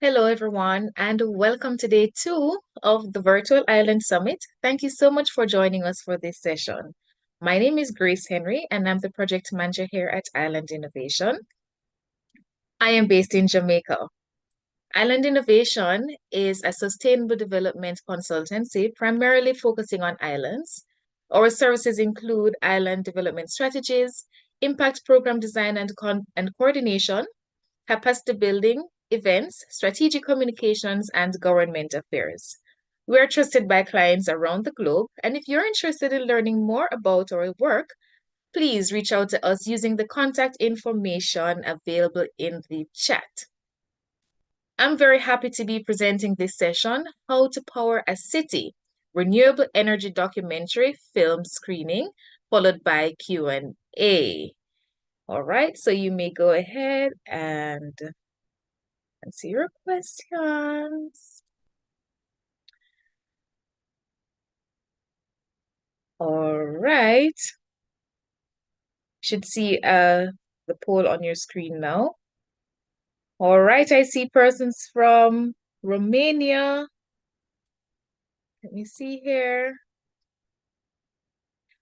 Hello, everyone, and welcome to day two of the Virtual Island Summit. Thank you so much for joining us for this session. My name is Grace Henry, and I'm the project manager here at Island Innovation. I am based in Jamaica. Island Innovation is a sustainable development consultancy primarily focusing on islands. Our services include island development strategies, impact program design and coordination, capacity building, events, strategic communications, and government affairs. We are trusted by clients around the globe, and if you're interested in learning more about our work, please reach out to us using the contact information available in the chat. I'm very happy to be presenting this session, How to Power a City, Renewable Energy Documentary Film Screening, followed by Q&A. All right, so you may go ahead and answer your questions. All right. Should see the poll on your screen now. All right, I see persons from Romania. Let me see here.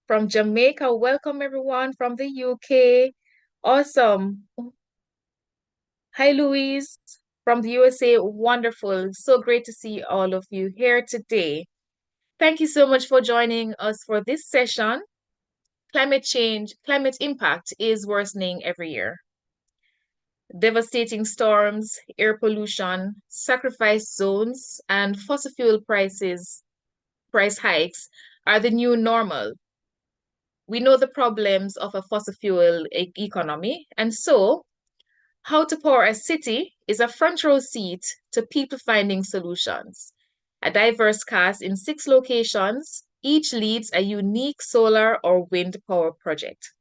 From Jamaica, welcome everyone from the UK. Awesome. Hi, Louise from the USA. Wonderful. So great to see all of you here today. Thank you so much for joining us for this session. Climate impact is worsening every year. Devastating storms, air pollution, sacrifice zones, and fossil fuel price hikes are the new normal. We know the problems of a fossil fuel economy, and so How to Power a City is a front row seat to people finding solutions. A diverse cast in 6 locations, each leads a unique solar or wind power project.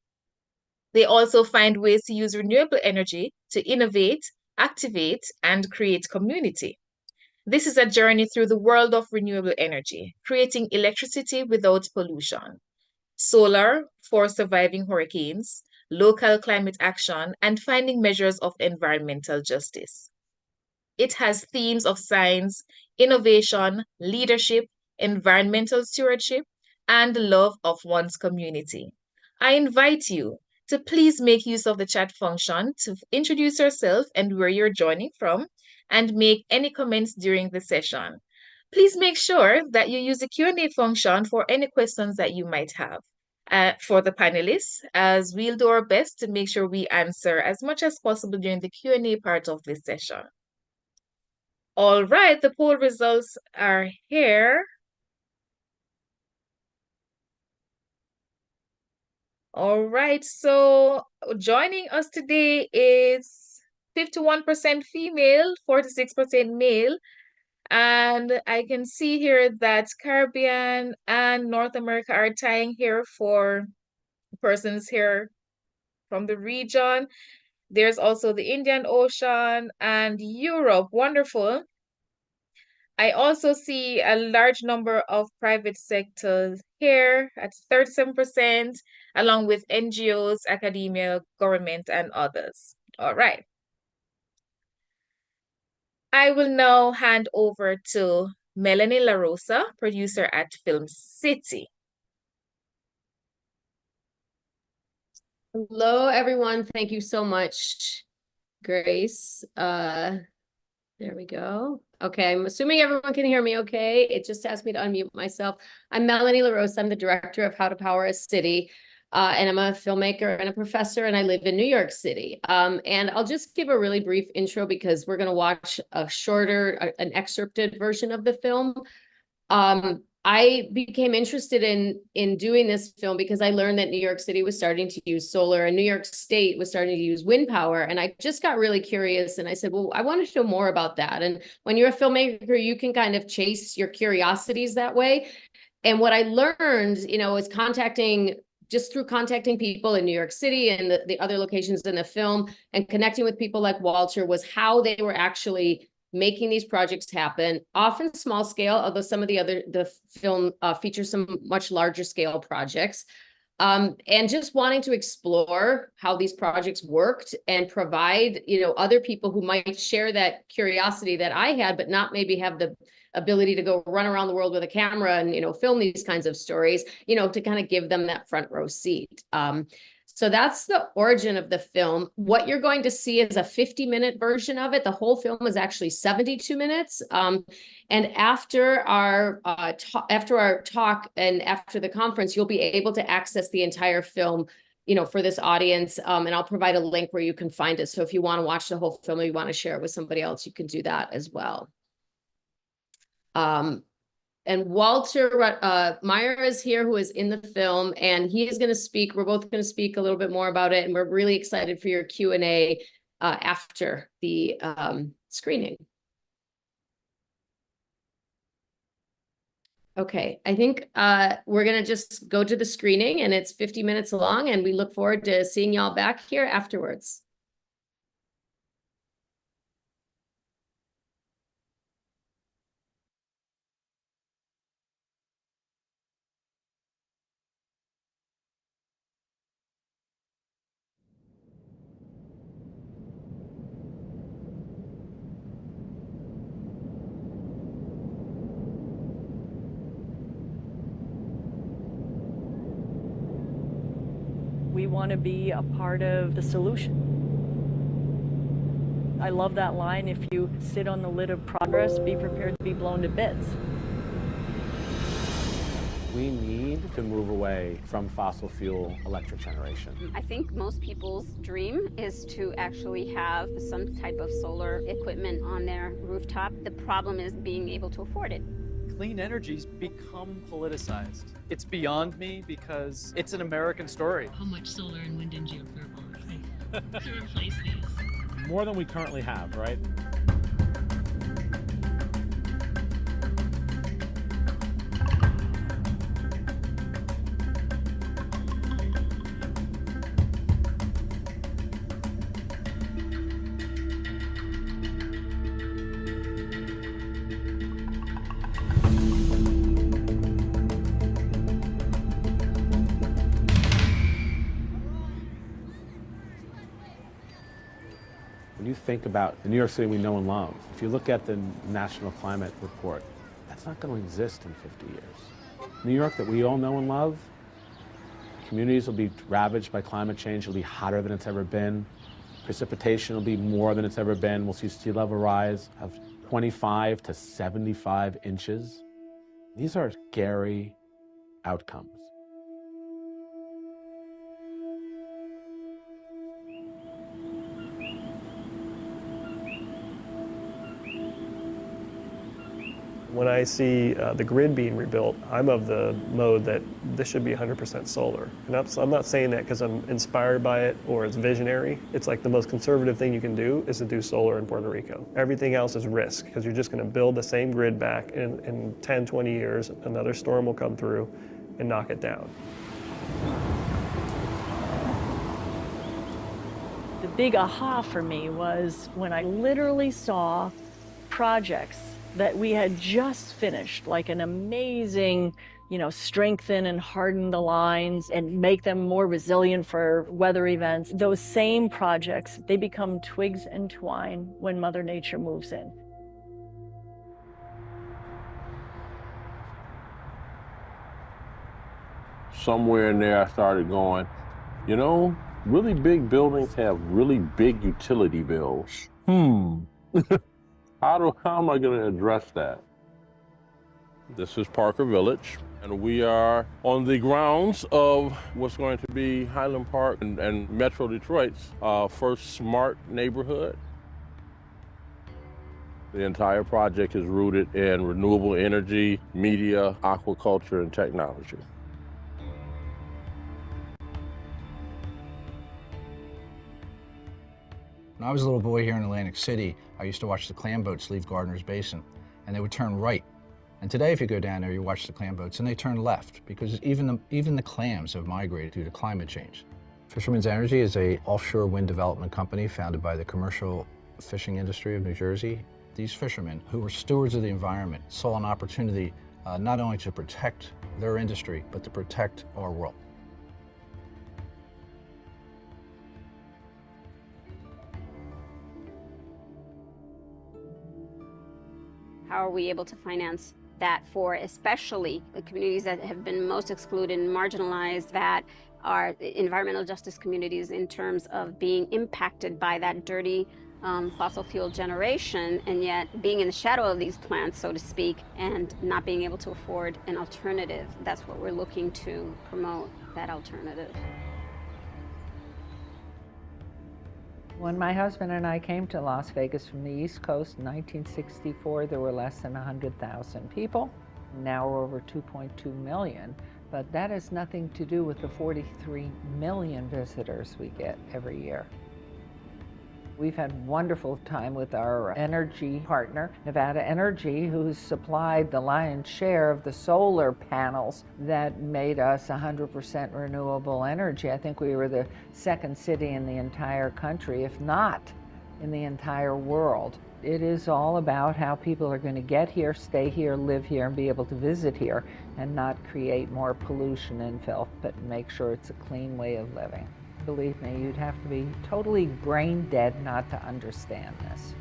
They also find ways to use renewable energy to innovate, activate, and create community. This is a journey through the world of renewable energy, creating electricity without pollution, solar for surviving hurricanes, local climate action, and finding measures of environmental justice. It has themes of science, innovation, leadership, environmental stewardship, and love of one's community. I invite you to please make use of the chat function to introduce yourself and where you're joining from, and make any comments during the session. Please make sure that you use the Q&A function for any questions that you might have. For the panelists, as we'll do our best to make sure we answer as much as possible during the Q&A part of this session. All right, the poll results are here. All right, so joining us today is 51% female, 46% male. And I can see here that Caribbean and North America are tying here for persons here from the region. There's also the Indian Ocean and Europe. Wonderful. I also see a large number of private sectors here at 37%, along with NGOs, academia, government, and others. All right. I will now hand over to Melanie LaRosa, producer at Film City. Hello, everyone. Thank you so much, Grace. There we go. Okay, I'm assuming everyone can hear me okay. It just asked me to unmute myself. I'm Melanie LaRosa. I'm the director of How to Power a City, and I'm a filmmaker and a professor, and I live in New York City. And I'll just give a really brief intro because we're going to watch a shorter, an excerpted version of the film. I became interested in doing this film because I learned that New York City was starting to use solar and New York State was starting to use wind power. And I just got really curious and I said, well, I want to know more about that. And when you're a filmmaker, you can kind of chase your curiosities that way. And what I learned, is through contacting people in New York City and the other locations in the film and connecting with people like Walter was how they were actually making these projects happen, often small scale, although some of the film features some much larger scale projects. And just wanting to explore how these projects worked and provide, other people who might share that curiosity that I had, but not maybe have the ability to go run around the world with a camera and, film these kinds of stories, to kind of give them that front row seat. So that's the origin of the film. What you're going to see is a 50-minute version of it. The whole film is actually 72 minutes. And after our talk and after the conference, you'll be able to access the entire film, for this audience. And I'll provide a link where you can find it. So if you want to watch the whole film or you want to share it with somebody else, you can do that as well. And Walter Meyer is here, who is in the film, and he is going to speak. We're both going to speak a little bit more about it, and we're really excited for your Q&A after the screening. Okay, I think we're going to just go to the screening, and it's 50 minutes long, and we look forward to seeing y'all back here afterwards. We want to be a part of the solution. I love that line, if you sit on the lid of progress, be prepared to be blown to bits. We need to move away from fossil fuel electric generation. I think most people's dream is to actually have some type of solar equipment on their rooftop. The problem is being able to afford it. Clean energy's become politicized. It's beyond me because it's an American story. How much solar and wind and geothermal to replace these? More than we currently have, right? When you think about the New York City we know and love, if you look at the National Climate Report, that's not going to exist in 50 years. New York that we all know and love, communities will be ravaged by climate change. It'll be hotter than it's ever been. Precipitation will be more than it's ever been. We'll see sea level rise of 25 to 75 inches. These are scary outcomes. When I see the grid being rebuilt, I'm of the mode that this should be 100% solar. And I'm not saying that because I'm inspired by it or it's visionary. It's like the most conservative thing you can do is to do solar in Puerto Rico. Everything else is risk because you're just going to build the same grid back in 10, 20 years. Another storm will come through and knock it down. The big aha for me was when I literally saw projects that we had just finished, like an amazing, strengthen and harden the lines and make them more resilient for weather events. Those same projects, they become twigs and twine when Mother Nature moves in. Somewhere in there I started going, really big buildings have really big utility bills. How am I going to address that? This is Parker Village, and we are on the grounds of what's going to be Highland Park and Metro Detroit's first smart neighborhood. The entire project is rooted in renewable energy, media, aquaculture, and technology. When I was a little boy here in Atlantic City, I used to watch the clam boats leave Gardner's Basin, and they would turn right. And today, if you go down there, you watch the clam boats, and they turn left, because even the clams have migrated due to climate change. Fisherman's Energy is an offshore wind development company founded by the commercial fishing industry of New Jersey. These fishermen, who were stewards of the environment, saw an opportunity not only to protect their industry, but to protect our world. How are we able to finance that for especially the communities that have been most excluded and marginalized, that are environmental justice communities in terms of being impacted by that dirty fossil fuel generation, and yet being in the shadow of these plants, so to speak, and not being able to afford an alternative. That's what we're looking to promote, that alternative. When my husband and I came to Las Vegas from the East Coast in 1964, there were less than 100,000 people. Now we're over 2.2 million, but that has nothing to do with the 43 million visitors we get every year. We've had wonderful time with our energy partner, Nevada Energy, who's supplied the lion's share of the solar panels that made us 100% renewable energy. I think we were the second city in the entire country, if not in the entire world. It is all about how people are going to get here, stay here, live here, and be able to visit here, and not create more pollution and filth, but make sure it's a clean way of living. Believe me, you'd have to be totally brain dead not to understand this.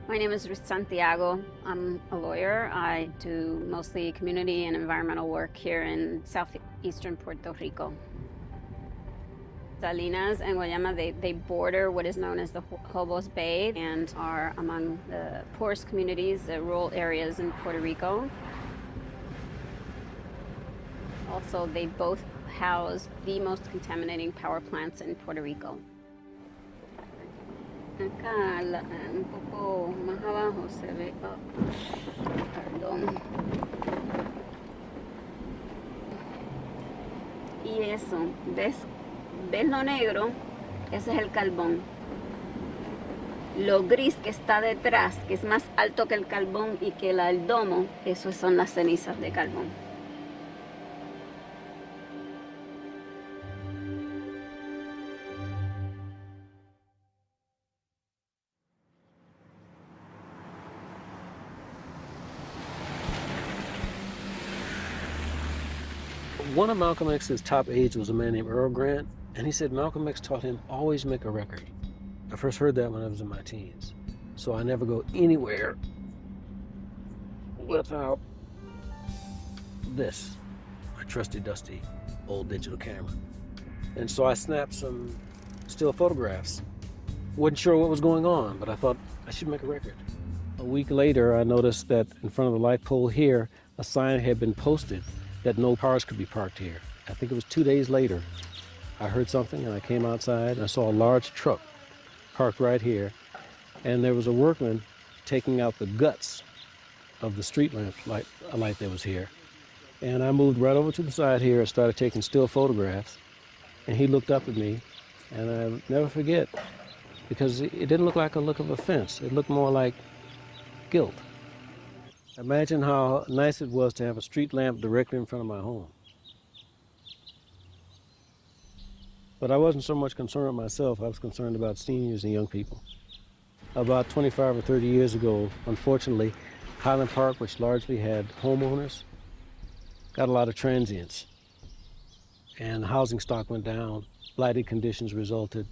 My name is Ruth Santiago. I'm a lawyer. I do mostly community and environmental work here in southeastern Puerto Rico. Salinas and Guayama, they border what is known as the Hobos Bay and are among the poorest communities, the rural areas in Puerto Rico. Also, they both house the most contaminating power plants in Puerto Rico. Acá, un poco más abajo se ve, perdón. Y eso, ¿ves lo negro? Ese es el carbón. Lo gris que está detrás, que es más alto que el carbón y que el domo, eso son las cenizas de carbón. One of Malcolm X's top aides was a man named Earl Grant, and he said Malcolm X taught him always make a record. I first heard that when I was in my teens, so I never go anywhere without this, my trusty dusty old digital camera. And so I snapped some still photographs. Wasn't sure what was going on, but I thought I should make a record. A week later, I noticed that in front of the light pole here, a sign had been posted that no cars could be parked here. I think it was 2 days later. I heard something and I came outside and I saw a large truck parked right here. And there was a workman taking out the guts of the street lamp light that was here. And I moved right over to the side here and started taking still photographs. And he looked up at me, and I'll never forget, because it didn't look like a look of offense. It looked more like guilt. Imagine how nice it was to have a street lamp directly in front of my home. But I wasn't so much concerned with myself, I was concerned about seniors and young people. About 25 or 30 years ago, unfortunately, Highland Park, which largely had homeowners, got a lot of transients. And the housing stock went down, blighted conditions resulted,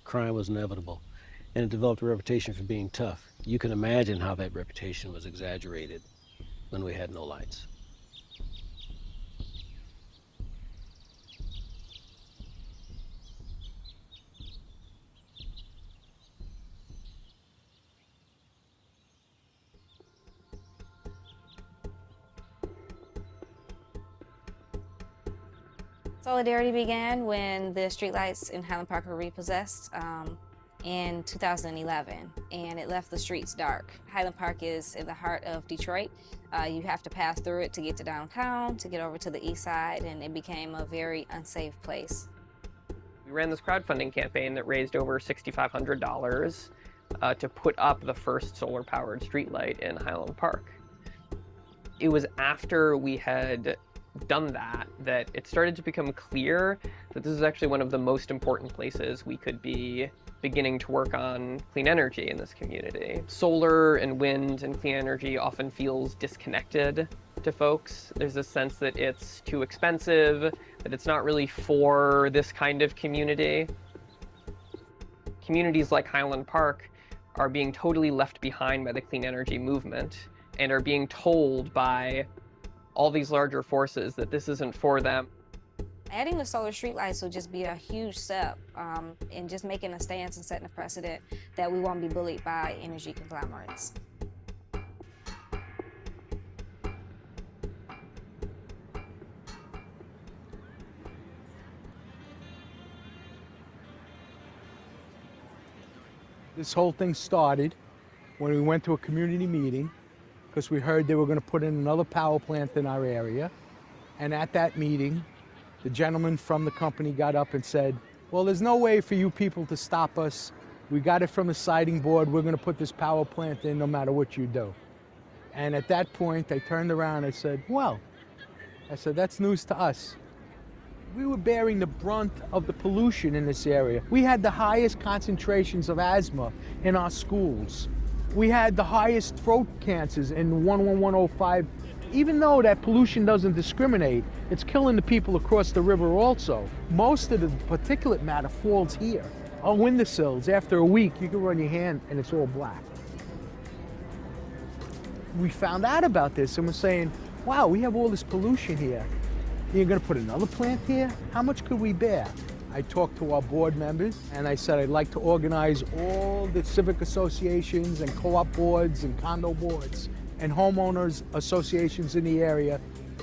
crime was inevitable, and it developed a reputation for being tough. You can imagine how that reputation was exaggerated when we had no lights. Solidarity began when the streetlights in Highland Park were repossessed in 2011, and it left the streets dark. Highland Park is in the heart of Detroit. You have to pass through it to get to downtown, to get over to the east side, and it became a very unsafe place. We ran this crowdfunding campaign that raised over $6,500 to put up the first solar-powered streetlight in Highland Park. It was after we had done that it started to become clear that this is actually one of the most important places we could be beginning to work on clean energy in this community. Solar and wind and clean energy often feels disconnected to folks. There's a sense that it's too expensive, that it's not really for this kind of community. Communities like Highland Park are being totally left behind by the clean energy movement and are being told by all these larger forces that this isn't for them. Adding the solar streetlights will just be a huge step in just making a stance and setting a precedent that we won't be bullied by energy conglomerates. This whole thing started when we went to a community meeting because we heard they were going to put in another power plant in our area. And at that meeting, the gentleman from the company got up and said, well, there's no way for you people to stop us. We got it from the siting board. We're going to put this power plant in no matter what you do. And at that point, I turned around and I said, well, that's news to us. We were bearing the brunt of the pollution in this area. We had the highest concentrations of asthma in our schools. We had the highest throat cancers in 11105. Even though that pollution doesn't discriminate, it's killing the people across the river also. Most of the particulate matter falls here. On windowsills, after a week, you can run your hand and it's all black. We found out about this and we're saying, wow, we have all this pollution here. You're gonna put another plant here? How much could we bear? I talked to our board members and I said I'd like to organize all the civic associations and co-op boards and condo boards and homeowners associations in the area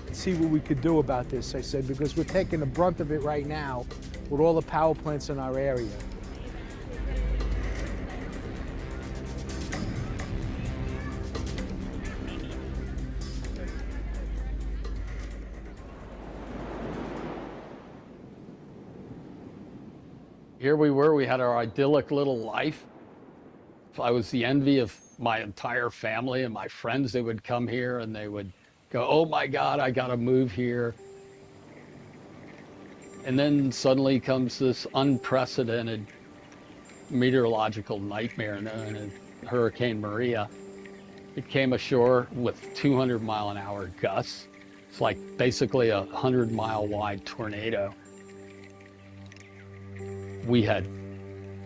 and see what we could do about this. I said, because we're taking the brunt of it right now with all the power plants in our area. Here we were, we had our idyllic little life. I was the envy of my entire family and my friends. They would come here and they would go, oh my God, I gotta move here. And then suddenly comes this unprecedented meteorological nightmare known as Hurricane Maria. It came ashore with 200-mile-an-hour gusts. It's like basically a 100-mile wide tornado. We had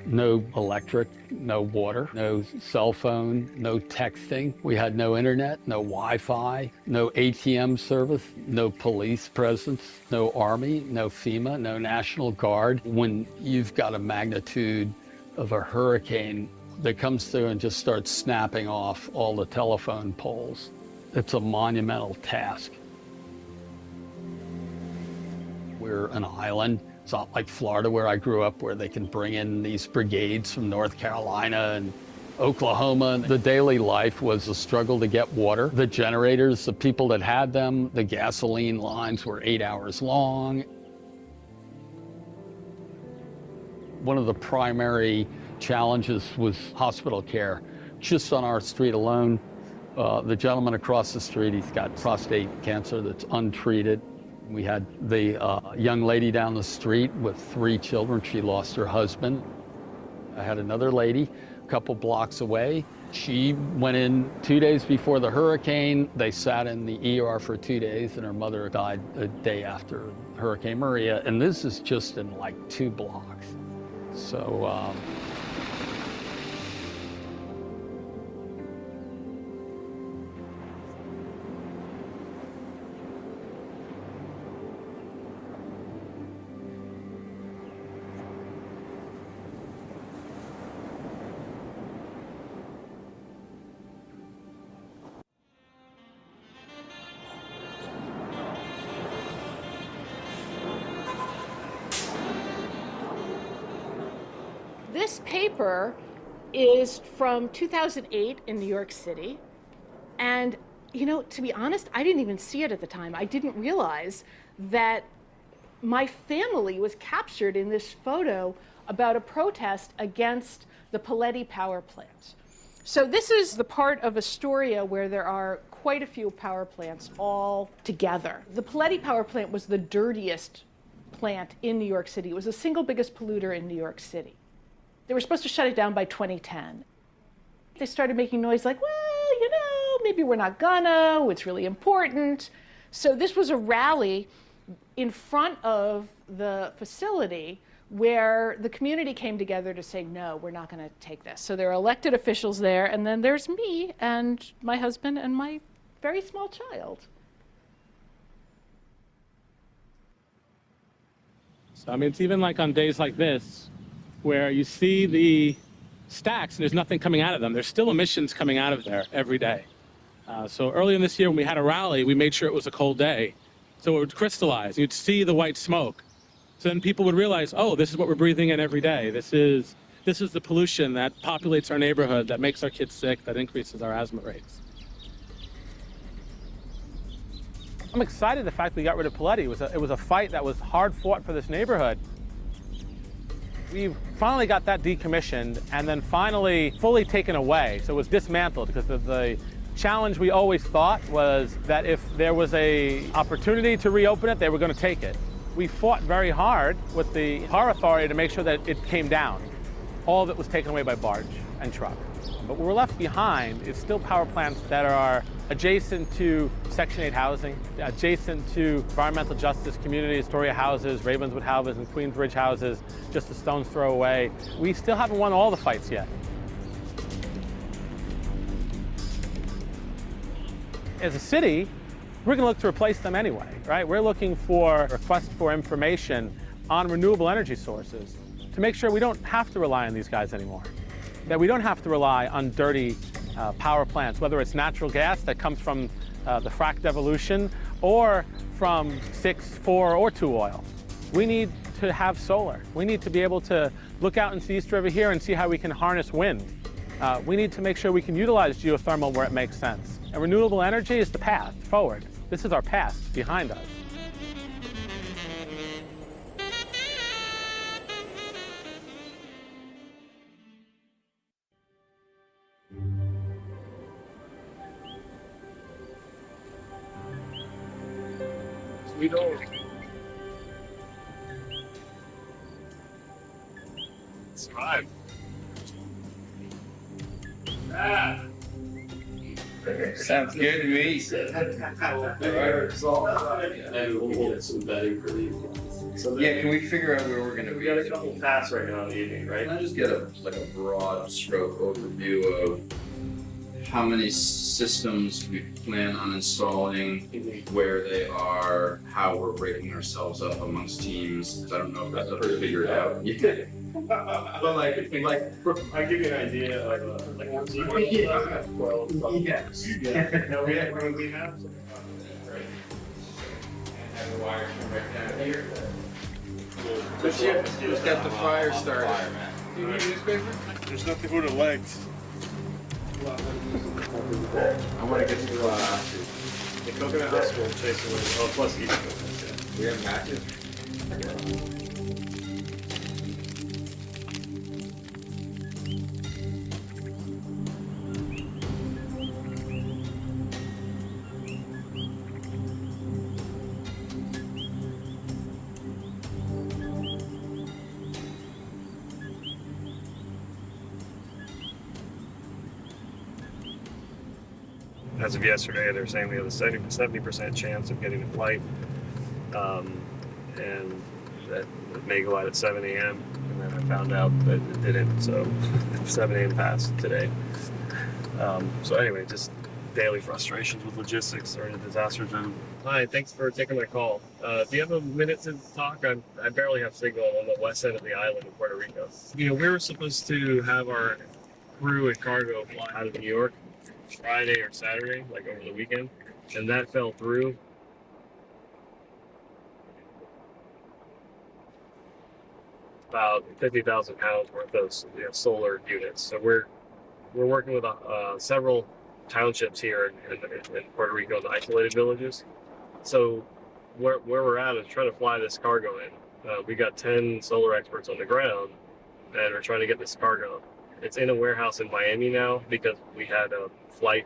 no electric, no water, no cell phone, no texting. We had no internet, no Wi-Fi, no ATM service, no police presence, no Army, no FEMA, no National Guard. When you've got a magnitude of a hurricane that comes through and just starts snapping off all the telephone poles, it's a monumental task. We're an island. It's not like Florida where I grew up, where they can bring in these brigades from North Carolina and Oklahoma. The daily life was a struggle to get water. The generators, the people that had them, the gasoline lines were 8 hours long. One of the primary challenges was hospital care. Just on our street alone, the gentleman across the street, he's got prostate cancer that's untreated. We had the young lady down the street with 3 children. She lost her husband. I had another lady a couple blocks away. She went in 2 days before the hurricane. They sat in the ER for 2 days, and her mother died a day after Hurricane Maria. And this is just in like 2 blocks. So, This paper is from 2008 in New York City. And, you know, to be honest, I didn't even see it at the time. I didn't realize that my family was captured in this photo about a protest against the Paletti power plant. So this is the part of Astoria where there are quite a few power plants all together. The Paletti power plant was the dirtiest plant in New York City. It was the single biggest polluter in New York City. They were supposed to shut it down by 2010. They started making noise like, well, you know, maybe we're not gonna, it's really important. So this was a rally in front of the facility where the community came together to say, no, we're not going to take this. So there are elected officials there, and then there's me and my husband and my very small child. So, I mean, it's even like on days like this, where you see the stacks and there's nothing coming out of them. There's still emissions coming out of there every day. So early in this year, when we had a rally, we made sure it was a cold day. So it would crystallize. You'd see the white smoke. So then people would realize, oh, this is what we're breathing in every day. This is the pollution that populates our neighborhood, that makes our kids sick, that increases our asthma rates. I'm excited the fact we got rid of Paletti. It was a fight that was hard fought for this neighborhood. We've finally got that decommissioned and then finally fully taken away. So it was dismantled because the challenge we always thought was that if there was an opportunity to reopen it, they were going to take it. We fought very hard with the Power Authority to make sure that it came down. All of it was taken away by barge and truck. But what we're left behind is still power plants that are adjacent to Section 8 housing, adjacent to environmental justice community, Astoria houses, Ravenswood houses, and Queensbridge houses, just a stone's throw away. We still haven't won all the fights yet. As a city, we're going to look to replace them anyway, right? We're looking for requests for information on renewable energy sources to make sure we don't have to rely on these guys anymore, that we don't have to rely on dirty power plants, whether it's natural gas that comes from the fracked evolution or from 6, 4, or 2 oil. We need to have solar. We need to be able to look out into the East River here and see how we can harness wind. We need to make sure we can utilize geothermal where it makes sense. And renewable energy is the path forward. This is our past behind us. We don't. Survive. Sounds good to me. Yeah, can we figure out where we're going to be? We got a couple tasks right now in the evening, right? Can I just get a broad stroke overview of how many systems we plan on installing, where they are, how we're breaking ourselves up amongst teams? I don't know if that's ever figured out. Yeah. But like, I'll give you an idea of like one sequence. Yeah. Yes. Yeah. No, we have. Right. And have the wires come right down here. Just got the fire started. Do you need a newspaper? There's nothing for the legs. I want to get to the Coconut Husk will chase away. Oh, plus each one. We have matches. As of yesterday, they're saying we have a 70% chance of getting a flight, and that it may go out at 7 a.m. And then I found out that it didn't, so 7 a.m. passed today. So anyway, just daily frustrations with logistics or in a disaster zone. Hi, thanks for taking my call. Do you have a minute to talk? I barely have signal on the west end of the island of Puerto Rico. You know, we were supposed to have our crew and cargo fly out of New York Friday or Saturday, like over the weekend, and that fell through. About 50,000 pounds worth of solar units. So we're working with several townships here in Puerto Rico, the isolated villages. So where we're at is trying to fly this cargo in. We got 10 solar experts on the ground and we're trying to get this cargo. It's in a warehouse in Miami now because we had a flight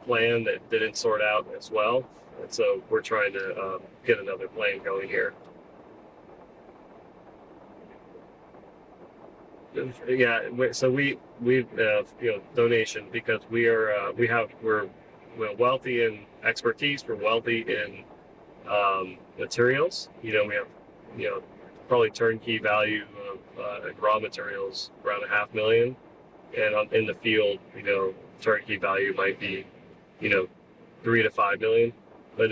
plan that didn't sort out as well. And so we're trying to get another plane going here. Yeah, so we've donation because we're wealthy in expertise. We're wealthy in materials. We have, probably turnkey value of raw materials around $500,000, and in the field, turnkey value might be, $3 to $5 million. But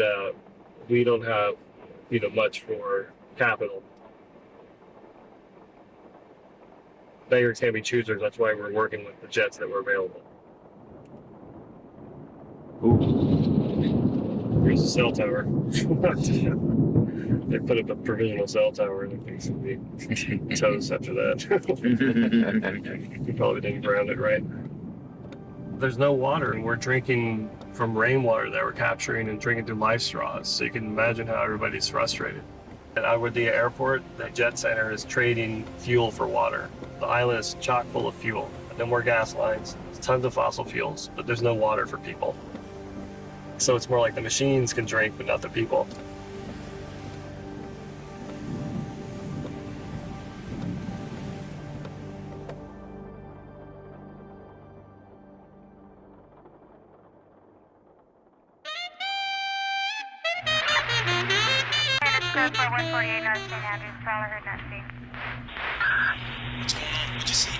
we don't have, much for capital. Beggars can't be choosers. That's why we're working with the jets that were available. Here's a cell tower. They put up a provisional cell tower and things will be toast after that. You probably didn't ground it right. There's no water, and we're drinking from rainwater that we're capturing and drinking through life straws. So you can imagine how everybody's frustrated. At Aguadilla Airport, the jet center is trading fuel for water. The island is chock full of fuel. No more gas lines, tons of fossil fuels, but there's no water for people. So it's more like the machines can drink, but not the people. What's going on? What'd you see?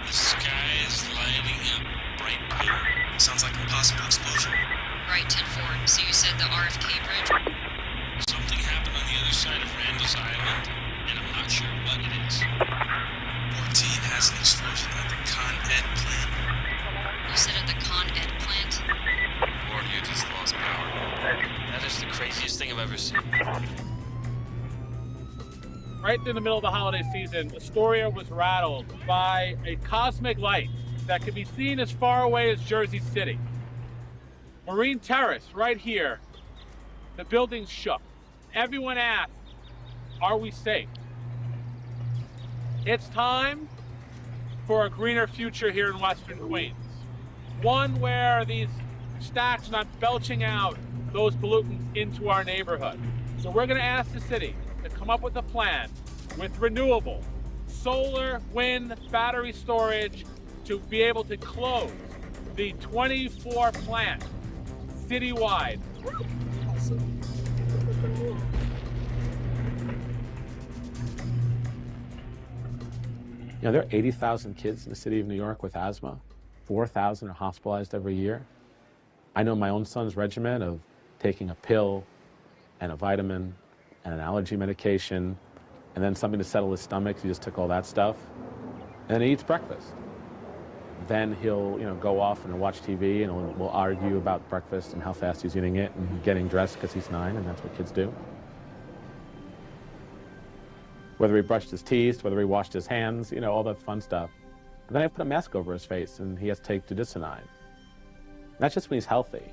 The sky is lighting up bright blue. Sounds like a possible explosion. Right, 10-4. So you said the RFK bridge? Something happened on the other side of Randall's Island, and I'm not sure what it is. 14 has an explosion at the Con Ed plant. You said at the Con Ed plant? LaGuardia just lost power. That is the craziest thing I've ever seen. Right in the middle of the holiday season, Astoria was rattled by a cosmic light that could be seen as far away as Jersey City. Marine Terrace, right here, the buildings shook. Everyone asked, are we safe? It's time for a greener future here in Western Queens. One where these stacks are not belching out those pollutants into our neighborhood. So we're gonna ask the city to come up with a plan with renewable, solar, wind, battery storage to be able to close the 24 plants citywide. There are 80,000 kids in the city of New York with asthma. 4,000 are hospitalized every year. I know my own son's regimen of taking a pill and a vitamin and an allergy medication and then something to settle his stomach. He just took all that stuff. And then he eats breakfast. Then he'll go off and watch TV and we'll argue about breakfast and how fast he's eating it and getting dressed because he's 9, and that's what kids do. Whether he brushed his teeth, whether he washed his hands, all that fun stuff. And then I put a mask over his face and he has to take budesonide. That's just when he's healthy.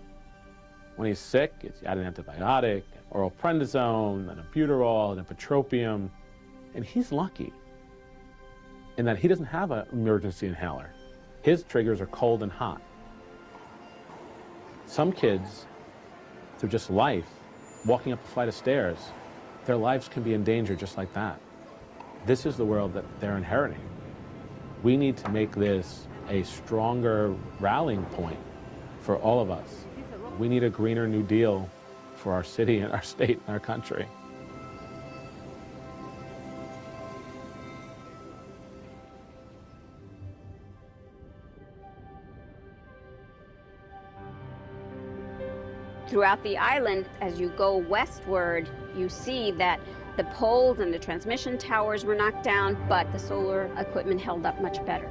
When he's sick, it's add an antibiotic, oral prednisone, and a buterol, and a petropium. And he's lucky in that he doesn't have an emergency inhaler. His triggers are cold and hot. Some kids, through just life, walking up a flight of stairs, their lives can be in danger just like that. This is the world that they're inheriting. We need to make this a stronger rallying point for all of us. We need a greener New Deal for our city and our state and our country. Throughout the island, as you go westward, you see that the poles and the transmission towers were knocked down, but the solar equipment held up much better.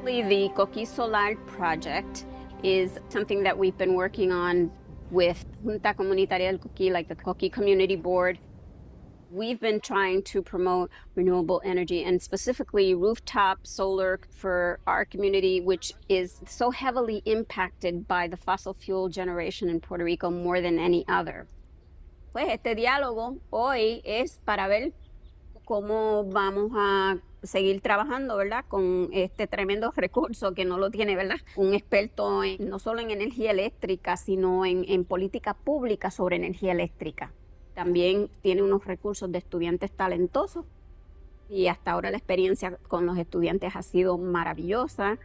The Coqui Solar project is something that we've been working on with Junta Comunitaria del Coqui, like the Coqui Community Board. We've been trying to promote renewable energy and specifically rooftop solar for our community, which is so heavily impacted by the fossil fuel generation in Puerto Rico more than any other. Pues este diálogo hoy es para ver cómo vamos a seguir trabajando, ¿verdad? Con este tremendo recurso que no lo tiene, ¿verdad? Un experto no solo en energía eléctrica, sino en política pública sobre energía eléctrica. También tiene unos recursos de estudiantes talentosos Y hasta ahora la experiencia con los estudiantes ha sido maravillosa.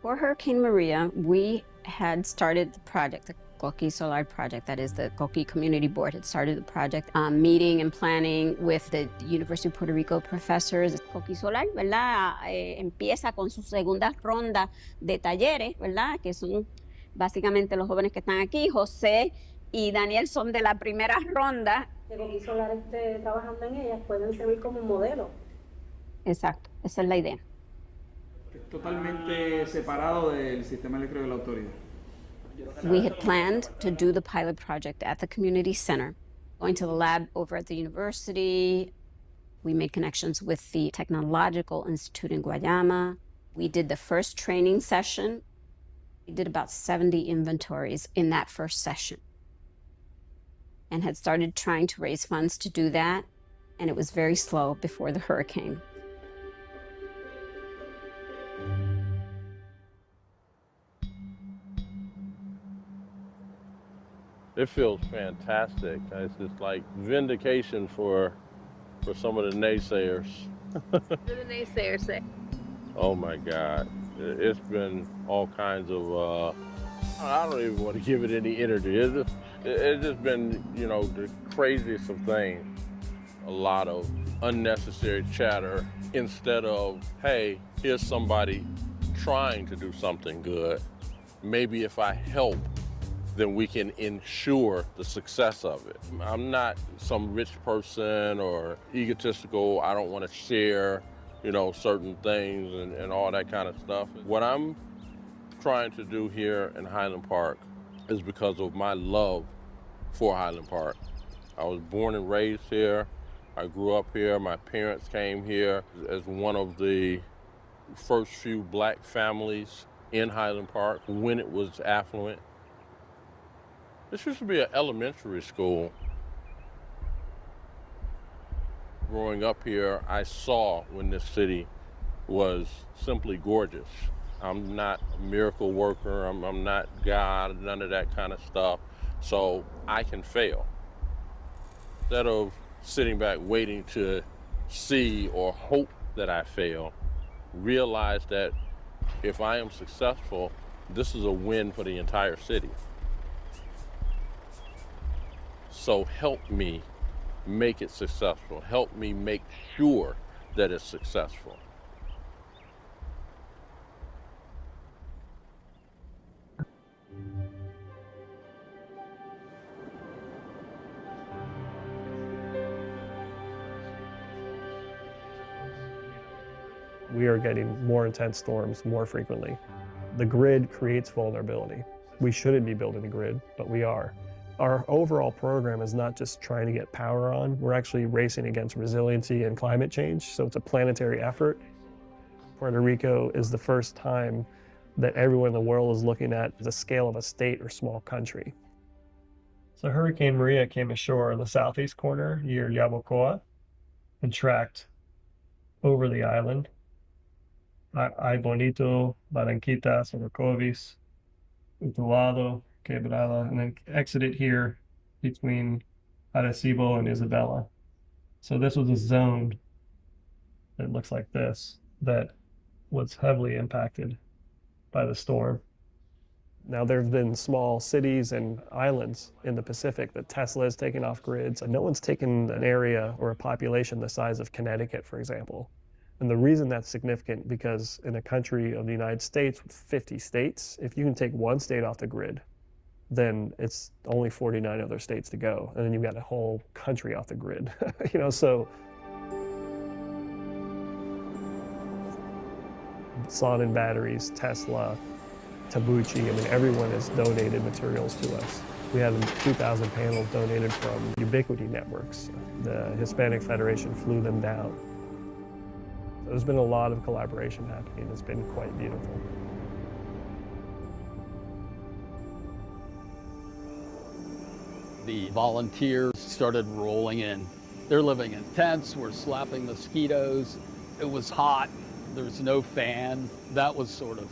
For Hurricane Maria, we had started the project, the Coqui Solar Project, that is the Coqui Community Board had started the project, meeting and planning with the University of Puerto Rico professors. Coqui Solar, ¿verdad? Empieza con su segunda ronda de talleres, ¿verdad? Que son básicamente los jóvenes que están aquí. José y Daniel son de la primera ronda. De Coqui Solar trabajando en ellas pueden servir como modelo. Exacto, esa es la idea. Totalmente separado del sistema eléctrico de la autoridad. We had planned to do the pilot project at the community center, going to the lab over at the university. We made connections with the Technological Institute in Guayama. We did the first training session. We did about 70 inventories in that first session and had started trying to raise funds to do that. And it was very slow before the hurricane. It feels fantastic. It's just like vindication for some of the naysayers. What do the naysayers say? Oh my God. It's been all kinds of, I don't even want to give it any energy. It's just been, you know, the craziest of things. A lot of unnecessary chatter instead of, hey, here's somebody trying to do something good. Maybe if I help, then we can ensure the success of it. I'm not some rich person or egotistical. I don't want to share, you know, certain things and all that kind of stuff. What I'm trying to do here in Highland Park is because of my love for Highland Park. I was born and raised here. I grew up here. My parents came here as one of the first few black families in Highland Park when it was affluent. This used to be an elementary school. Growing up here, I saw when this city was simply gorgeous. I'm not a miracle worker, I'm not God, none of that kind of stuff, so I can fail. Instead of sitting back waiting to see or hope that I fail, realize that if I am successful, this is a win for the entire city. So help me make it successful. Help me make sure that it's successful. We are getting more intense storms more frequently. The grid creates vulnerability. We shouldn't be building a grid, but we are. Our overall program is not just trying to get power on, we're actually racing against resiliency and climate change, so it's a planetary effort. Puerto Rico is the first time that everyone in the world is looking at the scale of a state or small country. So Hurricane Maria came ashore in the southeast corner near Yabucoa and tracked over the island. Ay Bonito, Barranquitas, Orocovis, Utuado, Quebrada, and then exited here between Arecibo and Isabela. So this was a zone that looks like this that was heavily impacted by the storm. Now there have been small cities and islands in the Pacific that Tesla has taken off grids. No one's taken an area or a population the size of Connecticut, for example. And the reason that's significant because in a country of the United States with 50 states, if you can take one state off the grid, then it's only 49 other states to go. And then you've got a whole country off the grid, you know, so. Solid batteries, Tesla, Tabuchi, I mean, everyone has donated materials to us. We had 2,000 panels donated from Ubiquity Networks. The Hispanic Federation flew them down. There's been a lot of collaboration happening. It's been quite beautiful. The volunteers started rolling in. They're living in tents, we're slapping mosquitoes. It was hot, there was no fan. That was sort of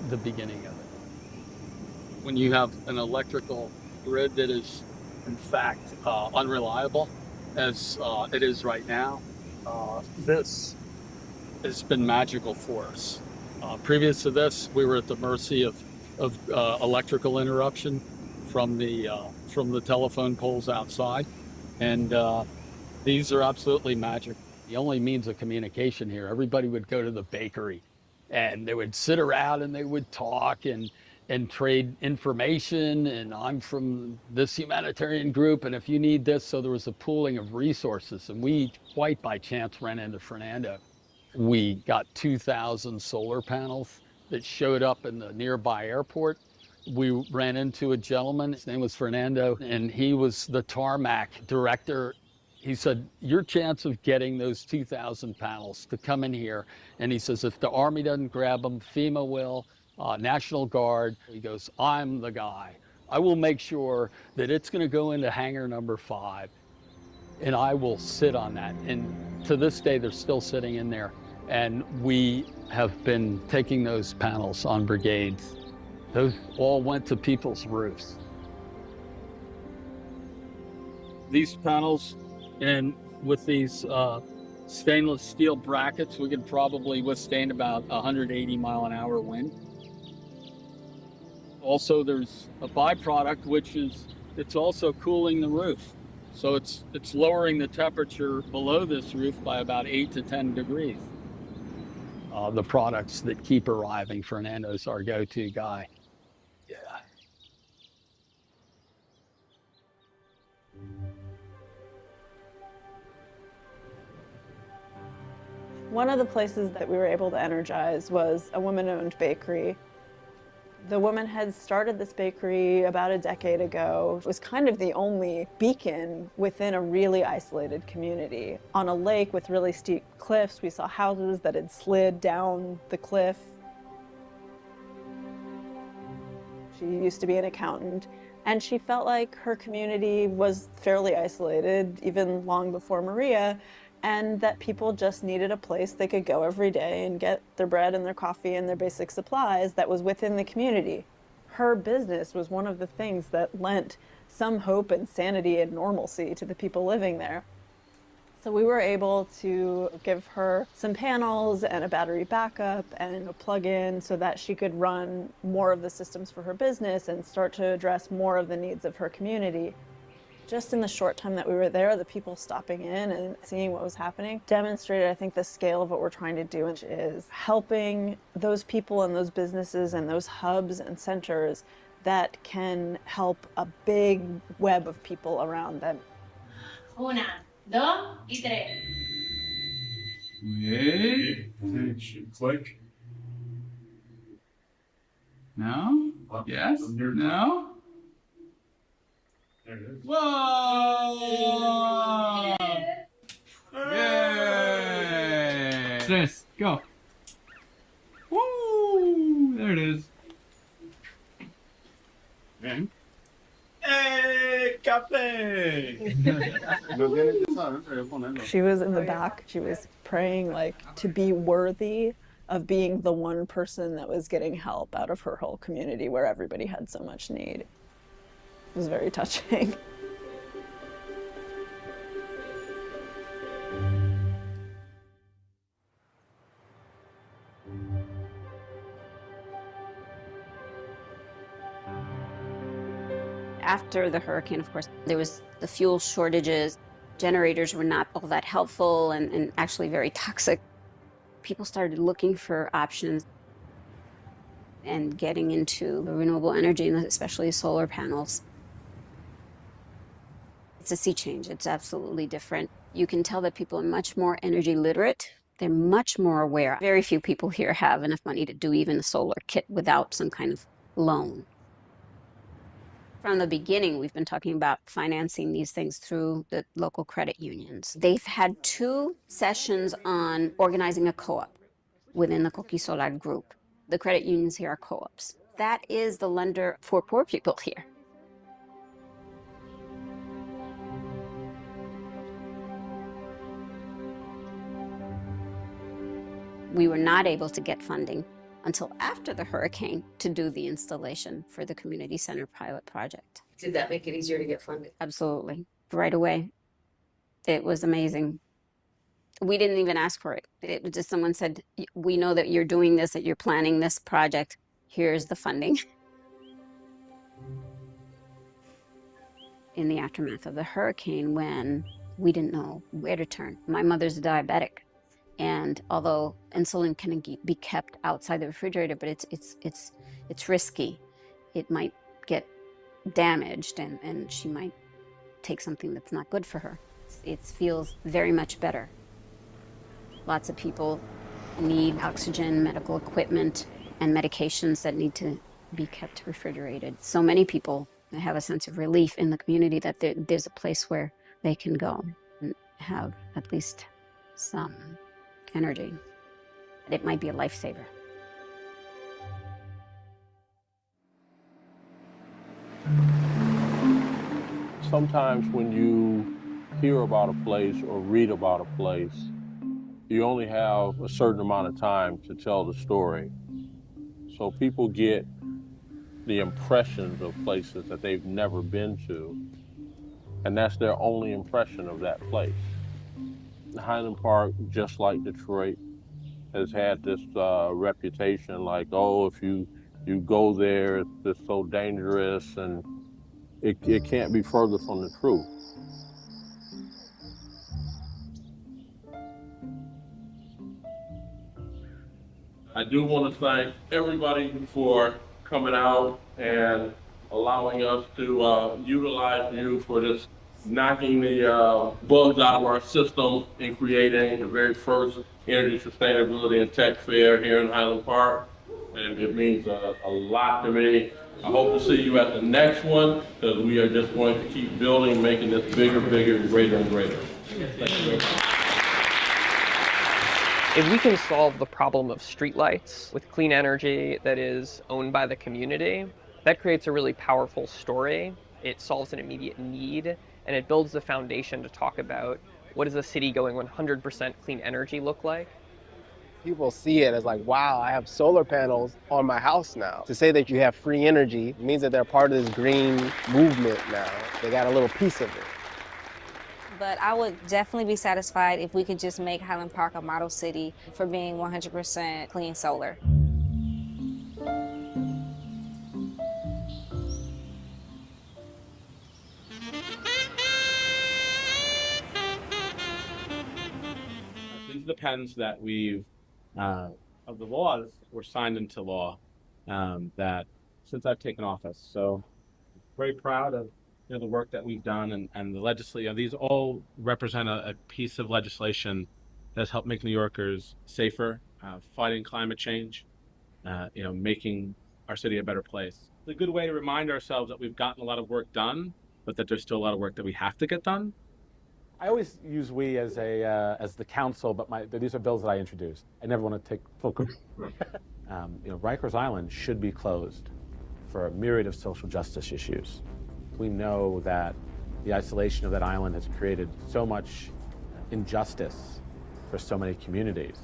the beginning of it. When you have an electrical grid that is, in fact, unreliable, as it is right now, This has been magical for us. Previous to this, we were at the mercy of electrical interruption from the telephone poles outside, and these are absolutely magic. The only means of communication here, everybody would go to the bakery, and they would sit around and they would talk and trade information, and I'm from this humanitarian group, and if you need this, so there was a pooling of resources, and we quite by chance ran into Fernando. We got 2,000 solar panels that showed up in the nearby airport. We ran into a gentleman, his name was Fernando, and he was the tarmac director. He said, your chance of getting those 2,000 panels to come in here, and he says, if the Army doesn't grab them, FEMA will, National Guard. He goes, I'm the guy. I will make sure that it's going to go into hangar number 5, and I will sit on that. And to this day, they're still sitting in there. And we have been taking those panels on brigades. Those all went to people's roofs. These panels, and with these stainless steel brackets, we could probably withstand about 180 mile an hour wind. Also, there's a byproduct, which is it's also cooling the roof. So it's lowering the temperature below this roof by about 8 to 10 degrees. The products that keep arriving, Fernando's our go-to guy. Yeah. One of the places that we were able to energize was a woman-owned bakery. The woman had started this bakery about a decade ago. It was kind of the only beacon within a really isolated community. On a lake with really steep cliffs, we saw houses that had slid down the cliff. She used to be an accountant, and she felt like her community was fairly isolated, even long before Maria, and that people just needed a place they could go every day and get their bread and their coffee and their basic supplies that was within the community. Her business was one of the things that lent some hope and sanity and normalcy to the people living there. So we were able to give her some panels and a battery backup and a plug-in so that she could run more of the systems for her business and start to address more of the needs of her community. Just in the short time that we were there, the people stopping in and seeing what was happening demonstrated, I think, the scale of what we're trying to do, which is helping those people and those businesses and those hubs and centers that can help a big web of people around them. 1, 2, y 3. Wait. It should click. No? Yes? No? There it is. Whoa! Yay! This, go. Woo! There it is. And hey, café! She was in the back. She was praying to be worthy of being the one person that was getting help out of her whole community where everybody had so much need. It was very touching. After the hurricane, of course, there was the fuel shortages. Generators were not all that helpful and actually very toxic. People started looking for options and getting into renewable energy, and especially solar panels. It's a sea change. It's absolutely different. You can tell that people are much more energy literate. They're much more aware. Very few people here have enough money to do even a solar kit without some kind of loan. From the beginning, we've been talking about financing these things through the local credit unions. They've had 2 sessions on organizing a co-op within the Coqui Solar group. The credit unions here are co-ops. That is the lender for poor people here. We were not able to get funding until after the hurricane to do the installation for the community center pilot project. Did that make it easier to get funded? Absolutely. Right away. It was amazing. We didn't even ask for it. It was just someone said, we know that you're doing this, that you're planning this project. Here's the funding. In the aftermath of the hurricane, when we didn't know where to turn. My mother's a diabetic, and although insulin can be kept outside the refrigerator, but it's risky. It might get damaged, and she might take something that's not good for her. It feels very much better. Lots of people need oxygen, medical equipment, and medications that need to be kept refrigerated. So many people have a sense of relief in the community that there's a place where they can go and have at least some energy. It might be a lifesaver. Sometimes when you hear about a place or read about a place, you only have a certain amount of time to tell the story. So people get the impressions of places that they've never been to, and that's their only impression of that place. Highland Park, just like Detroit, has had this reputation like, oh, if you go there, it's so dangerous, and it can't be further from the truth. I do want to thank everybody for coming out and allowing us to utilize you for this knocking the bugs out of our system and creating the very first Energy Sustainability and Tech Fair here in Highland Park. And it means a lot to me. I hope to see you at the next one, because we are just going to keep building, making this bigger, bigger, greater, and greater. Thank you very much. If we can solve the problem of streetlights with clean energy that is owned by the community, that creates a really powerful story. It solves an immediate need, and it builds the foundation to talk about what does a city going 100% clean energy look like. People see it as like, wow, I have solar panels on my house now. To say that you have free energy means that they're part of this green movement now. They got a little piece of it. But I would definitely be satisfied if we could just make Highland Park a model city for being 100% clean solar. These are the pens that we've, of the laws, were signed into law that since I've taken office. So very proud of the work that we've done, and the legislation. These all represent a piece of legislation that's helped make New Yorkers safer, fighting climate change, making our city a better place. It's a good way to remind ourselves that we've gotten a lot of work done, but that there's still a lot of work that we have to get done. I always use we as the council, but these are bills that I introduced. I never want to take full credit. Rikers Island should be closed for a myriad of social justice issues. We know that the isolation of that island has created so much injustice for so many communities.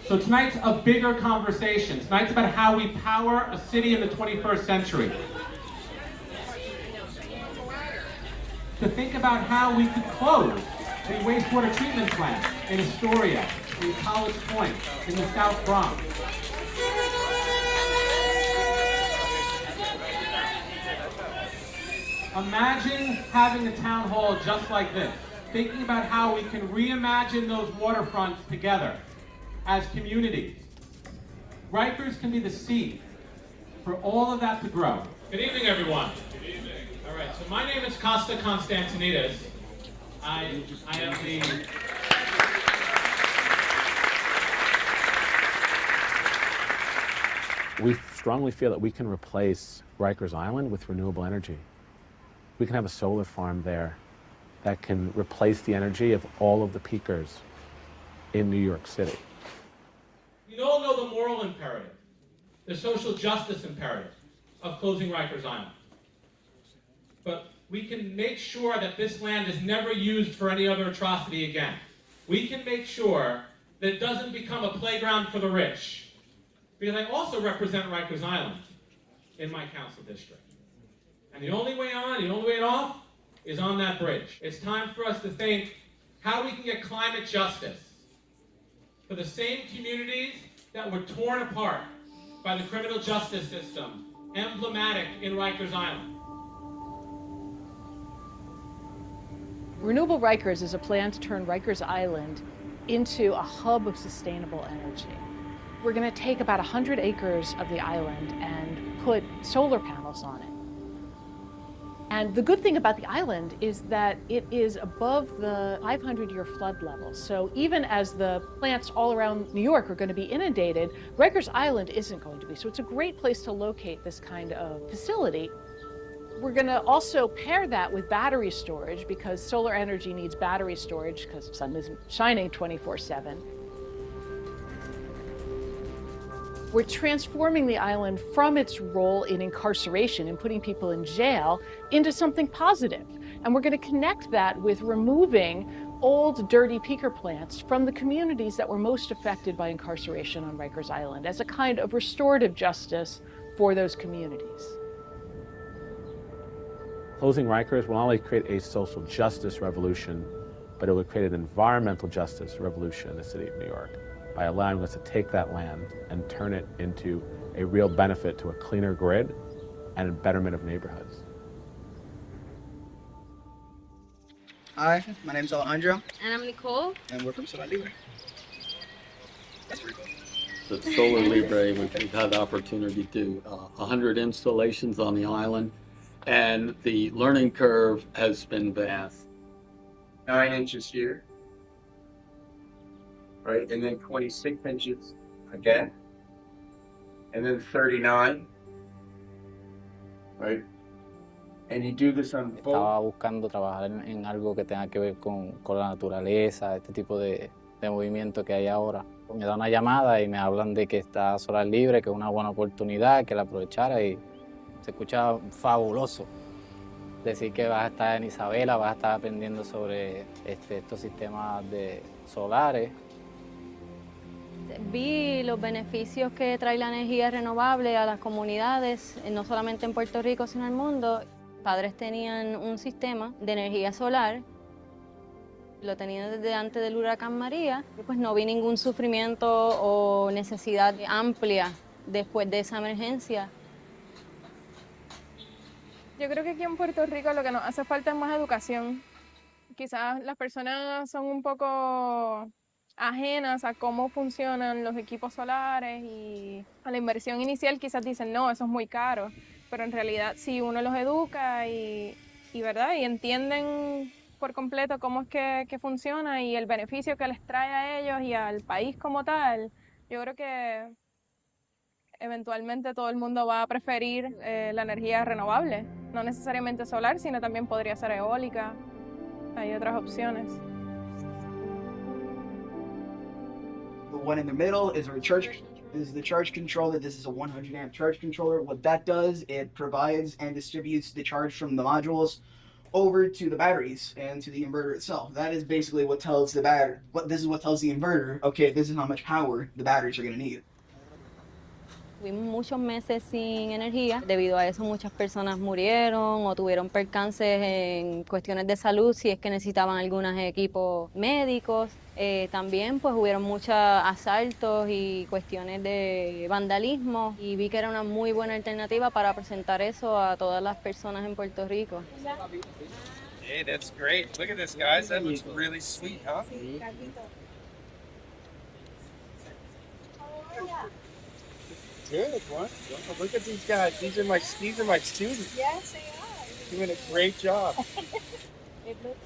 So tonight's a bigger conversation. Tonight's about how we power a city in the 21st century. To think about how we could close a wastewater treatment plant in Astoria, in College Point, in the South Bronx. Imagine having a town hall just like this, thinking about how we can reimagine those waterfronts together as communities. Rikers can be the seed for all of that to grow. Good evening, everyone. Good evening. All right, so my name is Costa Constantinides. I am the... We strongly feel that we can replace Rikers Island with renewable energy. We can have a solar farm there that can replace the energy of all of the peakers in New York City. We all know the moral imperative, the social justice imperative of closing Rikers Island. But we can make sure that this land is never used for any other atrocity again. We can make sure that it doesn't become a playground for the rich. Because I also represent Rikers Island in my council district. And the only way on, the only way off, is on that bridge. It's time for us to think how we can get climate justice for the same communities that were torn apart by the criminal justice system, emblematic in Rikers Island. Renewable Rikers is a plan to turn Rikers Island into a hub of sustainable energy. We're going to take about 100 acres of the island and put solar panels on it. And the good thing about the island is that it is above the 500-year flood level. So even as the plants all around New York are going to be inundated, Rikers Island isn't going to be. So it's a great place to locate this kind of facility. We're going to also pair that with battery storage because solar energy needs battery storage because the sun isn't shining 24/7. We're transforming the island from its role in incarceration and putting people in jail into something positive. And we're going to connect that with removing old, dirty peaker plants from the communities that were most affected by incarceration on Rikers Island as a kind of restorative justice for those communities. Closing Rikers will not only create a social justice revolution, but it would create an environmental justice revolution in the city of New York by allowing us to take that land and turn it into a real benefit to a cleaner grid and a betterment of neighborhoods. Hi, my name's Alejandro. And I'm Nicole. And we're from Solar Libre. That's pretty cool. The Solar Libre, which we've had the opportunity to do 100 installations on the island, and the learning curve has been vast. 9 inches here, right? And then 26 inches again, and then 39, right? And you do this on both. Estaba buscando trabajar en algo que tenga que ver con la naturaleza, este tipo de movimiento que hay ahora. Me da una llamada y me hablan de que está Solar Libre, que es una buena oportunidad, que la aprovechara y se escucha fabuloso. Decir que vas a estar en Isabela, vas a estar aprendiendo sobre estos sistemas solares. Vi los beneficios que trae la energía renovable a las comunidades, no solamente en Puerto Rico, sino en el mundo. Padres tenían un sistema de energía solar, lo tenían desde antes del huracán María, y pues no vi ningún sufrimiento o necesidad amplia después de esa emergencia. Yo creo que aquí en Puerto Rico lo que nos hace falta es más educación. Quizás las personas son un poco ajenas a cómo funcionan los equipos solares y a la inversión inicial quizás dicen, no, eso es muy caro. Pero en realidad si uno los educa y ¿verdad? Y entienden por completo cómo es que funciona y el beneficio que les trae a ellos y al país como tal, yo creo que eventualmente todo el mundo va a preferir la energía renovable. No necesariamente solar, sino también podría ser eólica. Hay otras opciones. The one in the middle is our charge. This is the charge controller. This is a 100 amp charge controller. What that does, it provides and distributes the charge from the modules over to the batteries and to the inverter itself. That is basically what tells the battery. This is what tells the inverter, okay, this is how much power the batteries are going to need. Tuvimos muchos meses sin energía, debido a eso muchas personas murieron o tuvieron percances en cuestiones de salud si es que necesitaban algunos equipos médicos. También pues hubieron muchos asaltos y cuestiones de vandalismo y vi que era una muy buena alternativa para presentar eso a todas las personas en Puerto Rico. Hey, that's great. Look at this, guys. That looks really sweet, huh? Good one. Look at these guys. These are my students. Yes, they are. Doing a great job.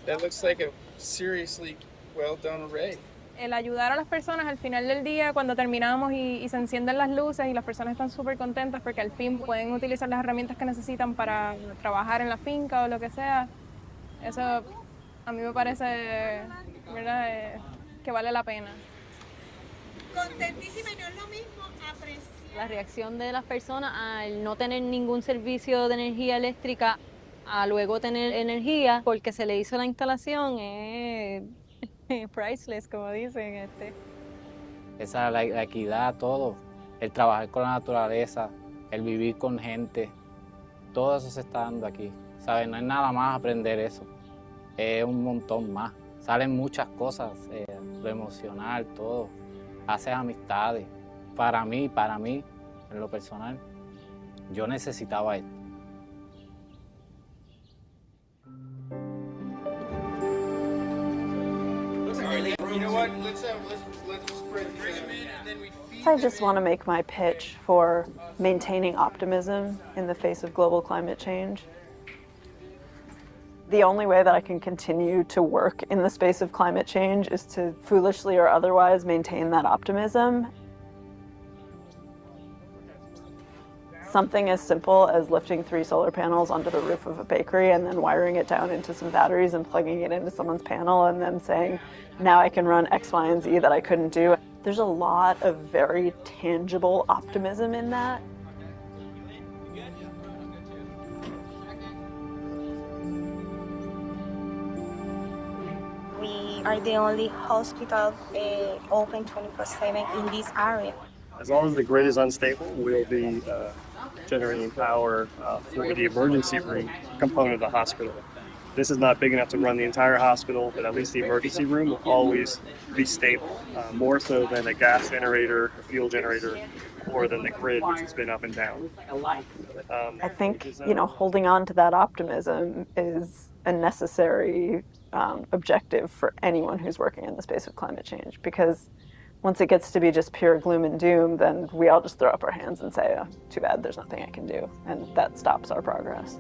That looks like a seriously well done array. El ayudar a las personas al final del día, cuando terminamos y se encienden las luces y las personas están súper contentas porque al fin pueden utilizar las herramientas que necesitan para trabajar en la finca o lo que sea. Eso a mí me parece, ¿verdad? Que vale la pena. Contentísima y no es lo mismo apreciar. La reacción de las personas al no tener ningún servicio de energía eléctrica a luego tener energía porque se le hizo la instalación es priceless, como dicen. Esa, la equidad, todo, el trabajar con la naturaleza, el vivir con gente, todo eso se está dando aquí, ¿sabes? No es nada más aprender eso, es un montón más. Salen muchas cosas, lo emocional, todo, haces amistades. Para mí, en lo personal, yo necesitaba esto. You know what? Let's spread I just want to make my pitch for maintaining optimism in the face of global climate change. The only way that I can continue to work in the space of climate change is to foolishly or otherwise maintain that optimism. Something as simple as lifting 3 solar panels onto the roof of a bakery and then wiring it down into some batteries and plugging it into someone's panel and then saying, now I can run X, Y, and Z that I couldn't do. There's a lot of very tangible optimism in that. We are the only hospital open 24/7 in this area. As long as the grid is unstable, we'll be generating power for the emergency room component of the hospital. This is not big enough to run the entire hospital, but at least the emergency room will always be stable, more so than a gas generator, a fuel generator, or than the grid, which has been up and down. I think, holding on to that optimism is a necessary objective for anyone who's working in the space of climate change, because once it gets to be just pure gloom and doom, then we all just throw up our hands and say, oh, too bad, there's nothing I can do. And that stops our progress.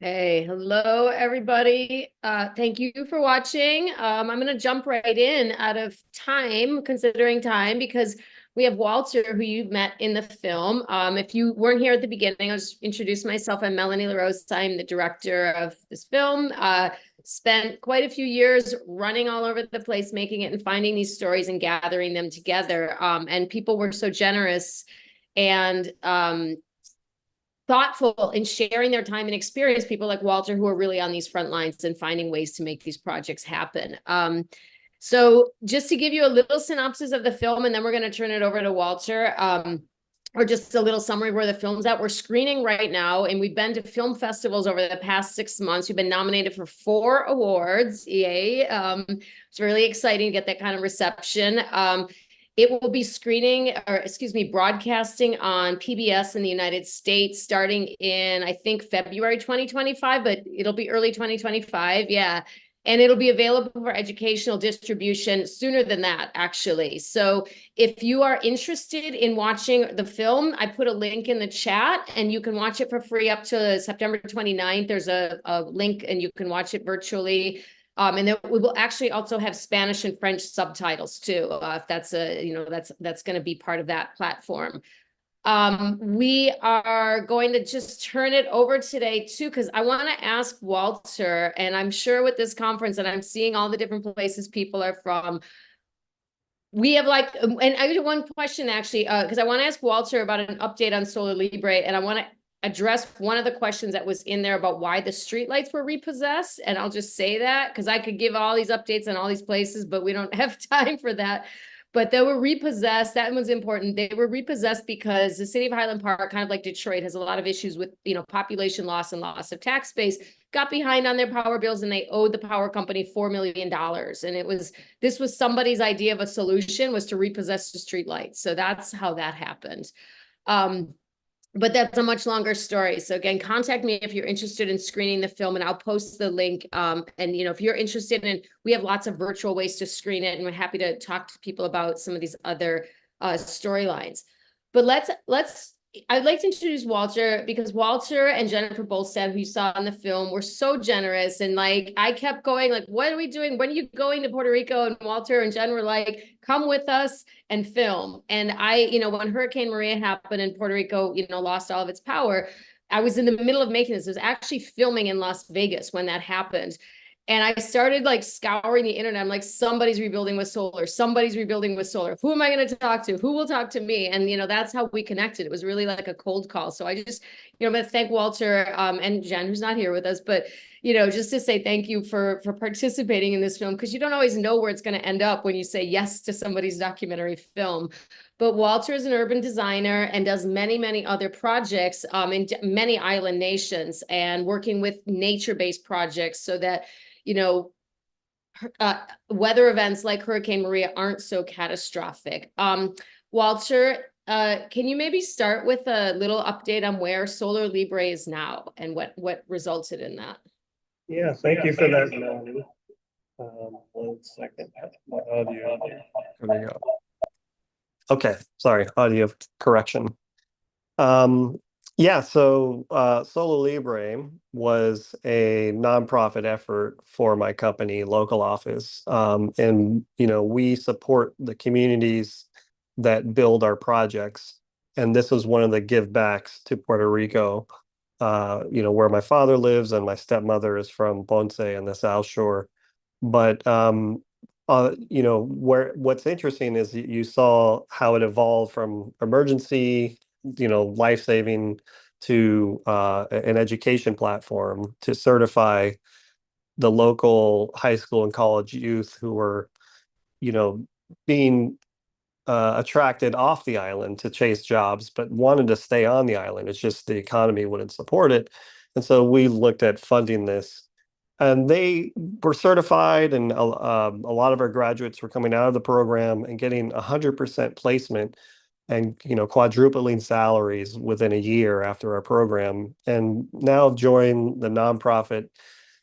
Hey, hello everybody. Thank you for watching. I'm gonna jump right in out of time, considering time, because we have Walter, who you met in the film. If you weren't here at the beginning, I'll just introduce myself. I'm Melanie LaRose. I'm the director of this film. Spent quite a few years running all over the place, making it and finding these stories and gathering them together. And people were so generous and thoughtful in sharing their time and experience, people like Walter, who are really on these front lines and finding ways to make these projects happen. So just to give you a little synopsis of the film, and then we're going to turn it over to Walter, or just a little summary of where the film's at. We're screening right now, and we've been to film festivals over the past 6 months. We've been nominated for 4 awards. Yay. It's really exciting to get that kind of reception. It will be broadcasting on PBS in the United States starting in, I think, February 2025, but it'll be early 2025. Yeah. And it'll be available for educational distribution sooner than that, actually. So if you are interested in watching the film, I put a link in the chat and you can watch it for free up to September 29th. There's a link and you can watch it virtually. And then we will actually also have Spanish and French subtitles too, if that's that's going to be part of that platform. We are going to just turn it over today too, because I want to ask Walter, and I'm sure with this conference and I'm seeing all the different places people are from, we have and I have one question actually, because I want to ask Walter about an update on Solar Libre, and I want to address one of the questions that was in there about why the streetlights were repossessed. And I'll just say that because I could give all these updates on all these places, but we don't have time for that. But they were repossessed. That was important. They were repossessed because the city of Highland Park, kind of like Detroit, has a lot of issues with, population loss and loss of tax base, got behind on their power bills, and they owed the power company $4 million. And this was somebody's idea of a solution, was to repossess the streetlights. So that's how that happened. But that's a much longer story. So again, contact me if you're interested in screening the film, and I'll post the link. And if you're interested in, we have lots of virtual ways to screen it, and we're happy to talk to people about some of these other storylines. But I'd like to introduce Walter, because Walter and Jennifer Bolstad, who you saw in the film, were so generous. And I kept going, what are we doing? When are you going to Puerto Rico? And Walter and Jen were like, come with us and film. And when Hurricane Maria happened and Puerto Rico, lost all of its power, I was in the middle of making this. I was actually filming in Las Vegas when that happened. And I started scouring the internet. I'm like, somebody's rebuilding with solar. Somebody's rebuilding with solar. Who am I going to talk to? Who will talk to me? And, that's how we connected. It was really like a cold call. So I just, I'm going to thank Walter and Jen, who's not here with us, but, just to say thank you for participating in this film, because you don't always know where it's going to end up when you say yes to somebody's documentary film. But Walter is an urban designer and does many, many other projects in many island nations, and working with nature-based projects so that weather events like Hurricane Maria aren't so catastrophic. Walter, can you maybe start with a little update on where Solar Libre is now and what resulted in that? Yeah, thank you for that, Melanie. 1 second, my audio coming up. Okay, sorry, audio correction. So Solar Libre was a nonprofit effort for my company, local office. And, we support the communities that build our projects. And this was one of the give backs to Puerto Rico, where my father lives, and my stepmother is from Ponce and the South Shore. But what's interesting is you saw how it evolved from emergency, life-saving, to an education platform to certify the local high school and college youth who were, being attracted off the island to chase jobs, but wanted to stay on the island. It's just the economy wouldn't support it. And so we looked at funding this. And they were certified, and a lot of our graduates were coming out of the program and getting 100% placement, and quadrupling salaries within a year after our program. And now join the nonprofit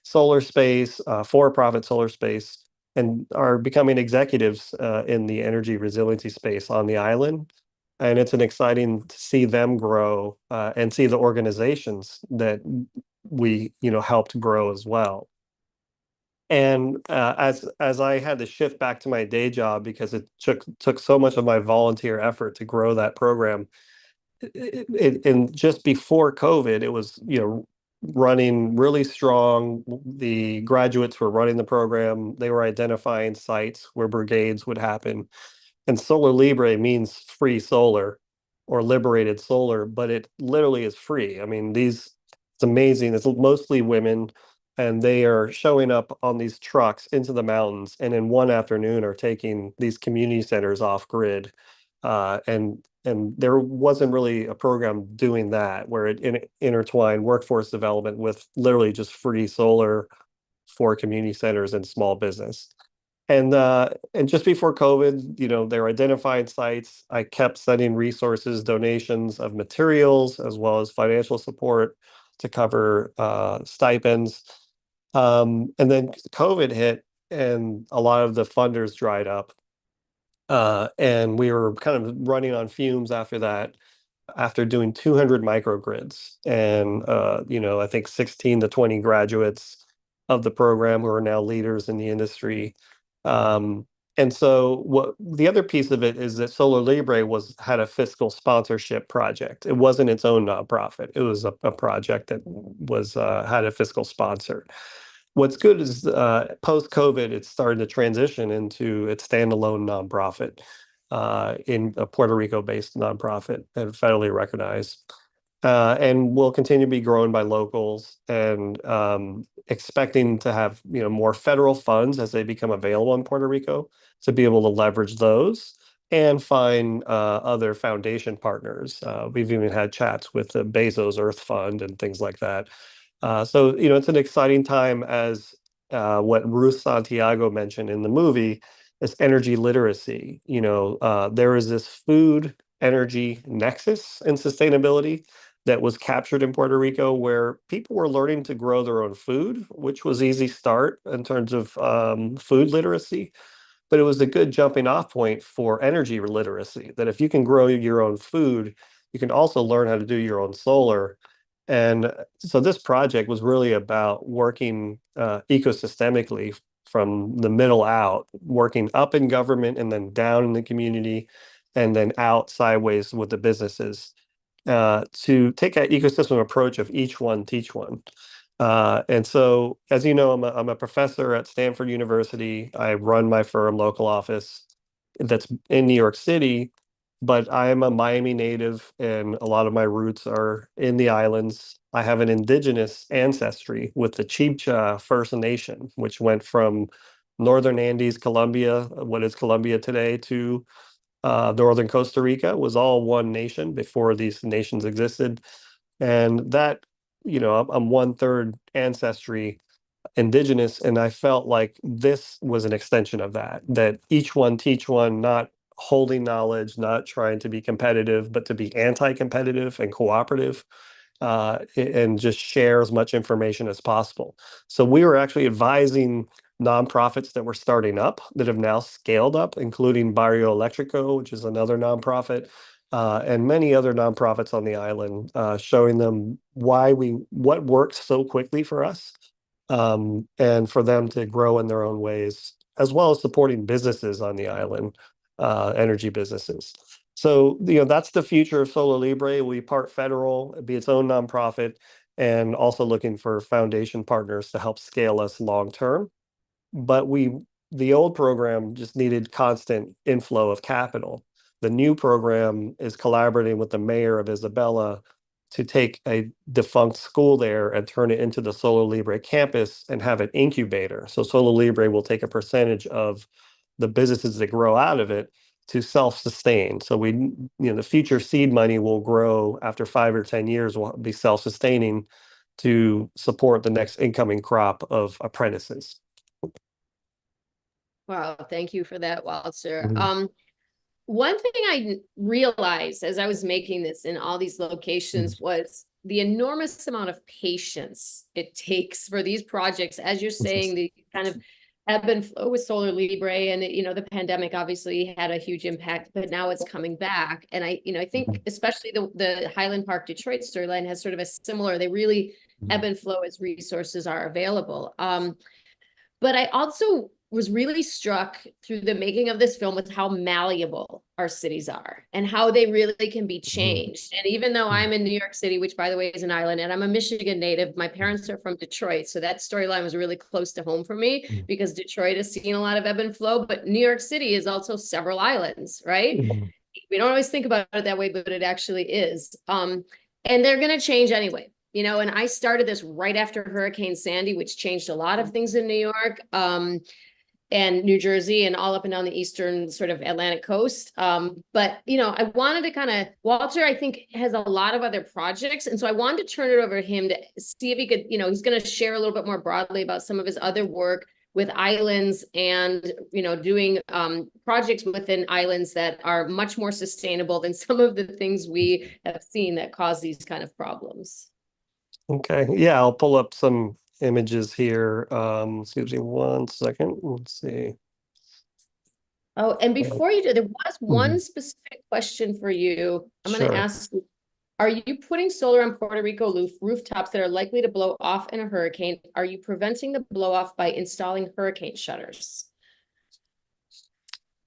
solar space, for-profit solar space, and are becoming executives in the energy resiliency space on the island. And it's an exciting to see them grow and see the organizations that we helped grow as well. And as I had to shift back to my day job because it took so much of my volunteer effort to grow that program, and just before COVID, it was running really strong. The graduates were running the program. They were identifying sites where brigades would happen. And Solar Libre means free solar or liberated solar, but it literally is free. I mean, it's amazing. It's mostly women, and they are showing up on these trucks into the mountains, and in one afternoon are taking these community centers off grid. And there wasn't really a program doing that where it intertwined workforce development with literally just free solar for community centers and small business. And just before COVID, they were identifying sites. I kept sending resources, donations of materials, as well as financial support to cover stipends. And then COVID hit, and a lot of the funders dried up. And we were kind of running on fumes after that, after doing 200 microgrids. And, I think 16 to 20 graduates of the program who are now leaders in the industry. And so what the other piece of it is that Solar Libre had a fiscal sponsorship project. It wasn't its own nonprofit. It was a project that had a fiscal sponsor. What's good is post-COVID, it's started to transition into its standalone nonprofit, in a Puerto Rico-based nonprofit and federally recognized. And will continue to be grown by locals, and expecting to have more federal funds as they become available in Puerto Rico to be able to leverage those and find other foundation partners. We've even had chats with the Bezos Earth Fund and things like that. So it's an exciting time, as what Ruth Santiago mentioned in the movie is energy literacy. There is this food energy nexus in sustainability that was captured in Puerto Rico, where people were learning to grow their own food, which was easy start in terms of food literacy. But it was a good jumping off point for energy literacy, that if you can grow your own food, you can also learn how to do your own solar. And so this project was really about working ecosystemically from the middle out, working up in government and then down in the community, and then out sideways with the businesses, to take that ecosystem approach of each one teach one. And so, as you know, I'm a professor at Stanford University. I run my firm local office that's in New York City, but I am a Miami native, and a lot of my roots are in the islands. I have an indigenous ancestry with the Chibcha First Nation, which went from Northern Andes, Colombia, what is Colombia today, to northern Costa Rica. Was all one nation before these nations existed. And that, I'm 1/3 ancestry indigenous, and I felt like this was an extension of that each one teach one, not holding knowledge, not trying to be competitive, but to be anti-competitive and cooperative, and just share as much information as possible. So we were actually advising nonprofits that were starting up that have now scaled up, including Barrio Electrico, which is another nonprofit, and many other nonprofits on the island, showing them what works so quickly for us, and for them to grow in their own ways, as well as supporting businesses on the island, energy businesses. So, that's the future of Solar Libre. It will be part federal, it'll be its own nonprofit, and also looking for foundation partners to help scale us long term. But the old program just needed constant inflow of capital. The new program is collaborating with the mayor of Isabela to take a defunct school there and turn it into the Solar Libre campus and have an incubator. So Solar Libre will take a percentage of the businesses that grow out of it to self-sustain. So the future seed money will grow after 5 or 10 years, will be self-sustaining to support the next incoming crop of apprentices. Wow, thank you for that, Walter. Mhm. One thing I realized as I was making this in all these locations was the enormous amount of patience it takes for these projects. As you're saying, the kind of ebb and flow with Solar Libre, and the pandemic obviously had a huge impact, but now it's coming back. And I think especially the Highland Park Detroit storyline has sort of a similar, they really ebb and flow as resources are available. But I also was really struck through the making of this film with how malleable our cities are and how they really can be changed. And even though I'm in New York City, which by the way is an island, and I'm a Michigan native, my parents are from Detroit. So that storyline was really close to home for me because Detroit has seen a lot of ebb and flow, but New York City is also several islands, right? We don't always think about it that way, but it actually is. And they're going to change anyway. You know, and I started this right after Hurricane Sandy, which changed a lot of things in New York and New Jersey and all up and down the eastern sort of Atlantic coast. But, you know, I wanted to kind of, Walter, I think, has a lot of other projects. And so I wanted to turn it over to him to see if he could, you know, he's going to share a little bit more broadly about some of his other work with islands and, you know, doing projects within islands that are much more sustainable than some of the things we have seen that cause these kind of problems. Okay, yeah, I'll pull up some images here. Excuse me 1 second. Let's see. Oh, and before you do, there was one specific question for you. I'm going to ask you, are you putting solar on Puerto Rico rooftops that are likely to blow off in a hurricane? Are you preventing the blow off by installing hurricane shutters?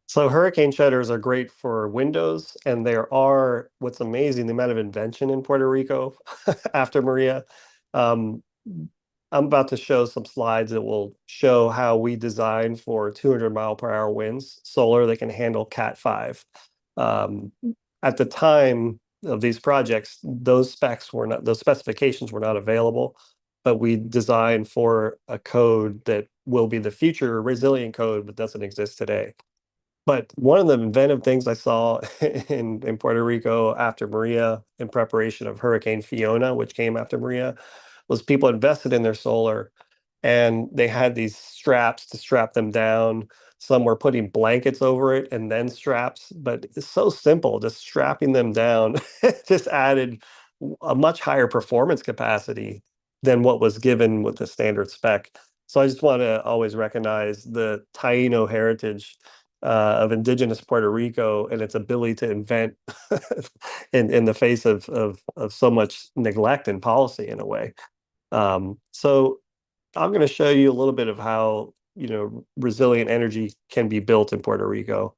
So hurricane shutters are great for windows, and there are, what's amazing, the amount of invention in Puerto Rico after Maria. I'm about to show some slides that will show how we design for 200-mile-per-hour winds, solar that can handle Cat 5. At the time of these projects, those specifications were not available, but we designed for a code that will be the future resilient code, but doesn't exist today. But one of the inventive things I saw in Puerto Rico after Maria, in preparation of Hurricane Fiona, which came after Maria, was people invested in their solar, and they had these straps to strap them down. Some were putting blankets over it and then straps, but it's so simple, just strapping them down just added a much higher performance capacity than what was given with the standard spec. So I just want to always recognize the Taino heritage of indigenous Puerto Rico and its ability to invent in the face of so much neglect and policy in a way. So I'm going to show you a little bit of how, you know, resilient energy can be built in Puerto Rico.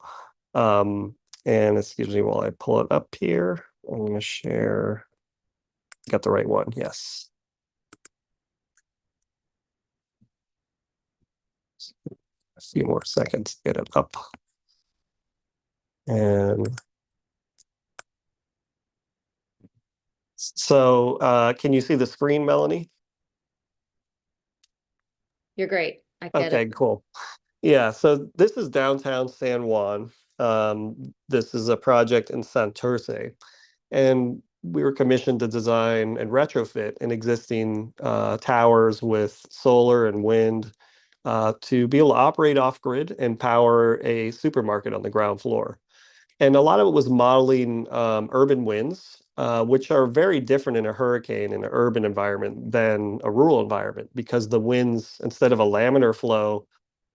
And excuse me while I pull it up here. I'm going to share. Got the right one. Yes. A few more seconds to get it up. And so can you see the screen, Melanie? You're great. I get it. Okay, cool. Yeah, so this is downtown San Juan. This is a project in Santurce, and we were commissioned to design and retrofit an existing towers with solar and wind to be able to operate off-grid and power a supermarket on the ground floor. And a lot of it was modeling urban winds, which are very different in a hurricane in an urban environment than a rural environment, because the winds, instead of a laminar flow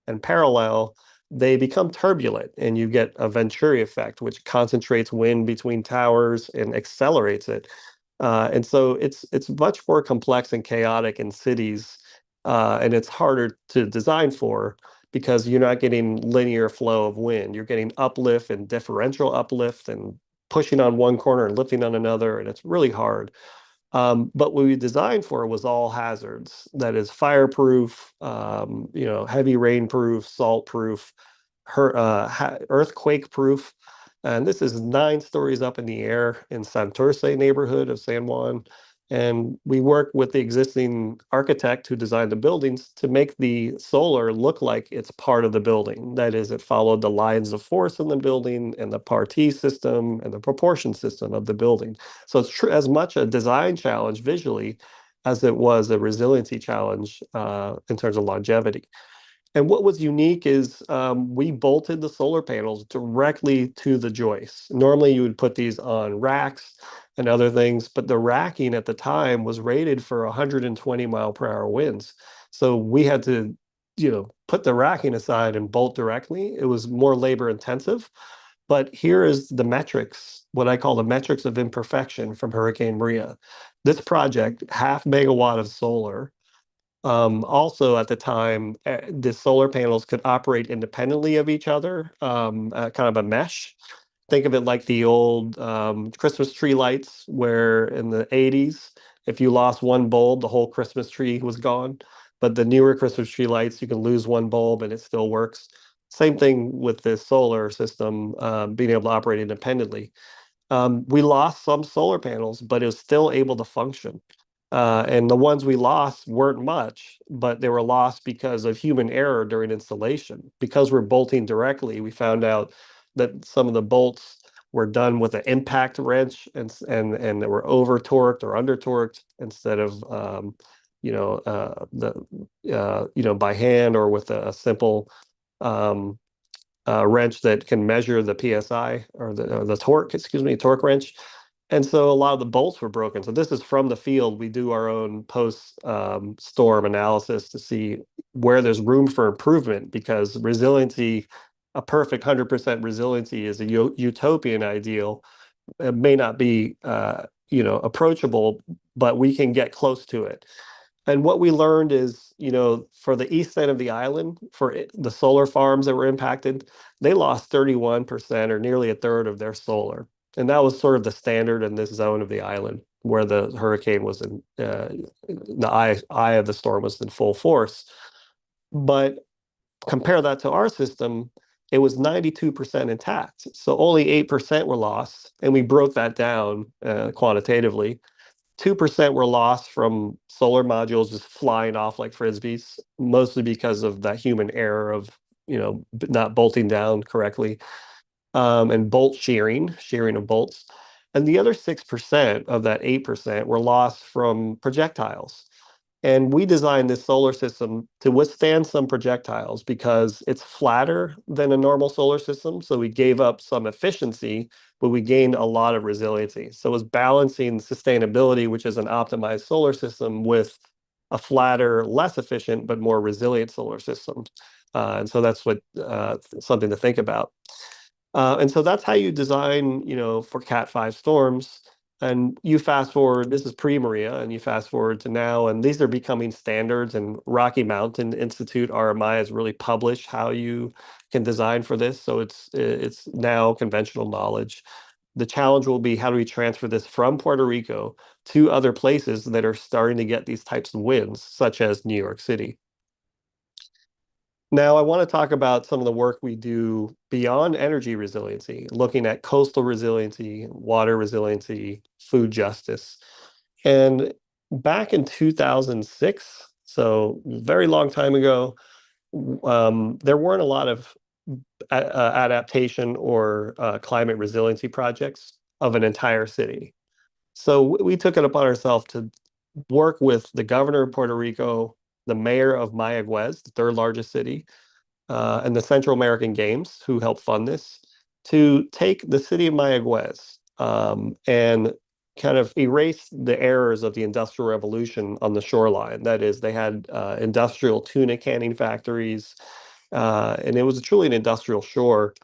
and parallel, they become turbulent, and you get a Venturi effect, which concentrates wind between towers and accelerates it. And so it's much more complex and chaotic in cities, and it's harder to design for because you're not getting linear flow of wind. You're getting uplift and differential uplift and pushing on one corner and lifting on another, and it's really hard. But what we designed for was all hazards. That is fireproof, you know, heavy rainproof, saltproof, earthquake proof. And this is 9 stories up in the air in Santurce neighborhood of San Juan. And we worked with the existing architect who designed the buildings to make the solar look like it's part of the building. That is, it followed the lines of force in the building and the parti system and the proportion system of the building. So it's as much a design challenge visually as it was a resiliency challenge in terms of longevity. And what was unique is we bolted the solar panels directly to the joists. Normally you would put these on racks and other things, but the racking at the time was rated for 120-mile-per-hour winds. So we had to, you know, put the racking aside and bolt directly. It was more labor intensive, but here is the metrics what I call the metrics of imperfection from Hurricane Maria. This project, 0.5 megawatt of solar. Also, at the time, the solar panels could operate independently of each other, kind of a mesh. Think of it like the old Christmas tree lights, where in the 80s, if you lost one bulb, the whole Christmas tree was gone. But the newer Christmas tree lights, you can lose one bulb and it still works. Same thing with this solar system, being able to operate independently. We lost some solar panels, but it was still able to function. And the ones we lost weren't much, but they were lost because of human error during installation. Because we're bolting directly, we found out that some of the bolts were done with an impact wrench and they were over torqued or under torqued instead of by hand or with a simple um, wrench that can measure the PSI or the torque, torque wrench. And so a lot of the bolts were broken. So this is from the field. We do our own post storm analysis to see where there's room for improvement, because resiliency, a perfect 100% resiliency is a utopian ideal. It may not be approachable, but we can get close to it. And what we learned is, for the east end of the island, the solar farms that were impacted, they lost 31% or nearly a third of their solar. And that was sort of the standard in this zone of the island where the hurricane was in, the eye of the storm was in full force. But compare that to our system, it was 92% intact. So only 8% were lost. And we broke that down quantitatively. 2% were lost from solar modules just flying off like frisbees, mostly because of that human error of, not bolting down correctly, and bolt shearing of bolts. And the other 6% of that 8% were lost from projectiles. And we designed this solar system to withstand some projectiles because it's flatter than a normal solar system. So we gave up some efficiency, but we gained a lot of resiliency. So it was balancing sustainability, which is an optimized solar system, with a flatter, less efficient, but more resilient solar system. And so that's something to think about. And so that's how you design, for Cat 5 storms. And you fast forward, this is pre-Maria, and you fast forward to now, and these are becoming standards. And Rocky Mountain Institute, RMI, has really published how you can design for this. So it's now conventional knowledge. The challenge will be, how do we transfer this from Puerto Rico to other places that are starting to get these types of winds, such as New York City? Now, I want to talk about some of the work we do beyond energy resiliency, looking at coastal resiliency, water resiliency, food justice. And back in 2006, so a very long time ago, there weren't a lot of adaptation or climate resiliency projects of an entire city. So we took it upon ourselves to work with the governor of Puerto Rico, the mayor of Mayagüez, the third largest city, and the Central American Games, who helped fund this, to take the city of Mayagüez and kind of erase the errors of the Industrial Revolution on the shoreline. That is, they had industrial tuna canning factories, and it was truly an industrial shore.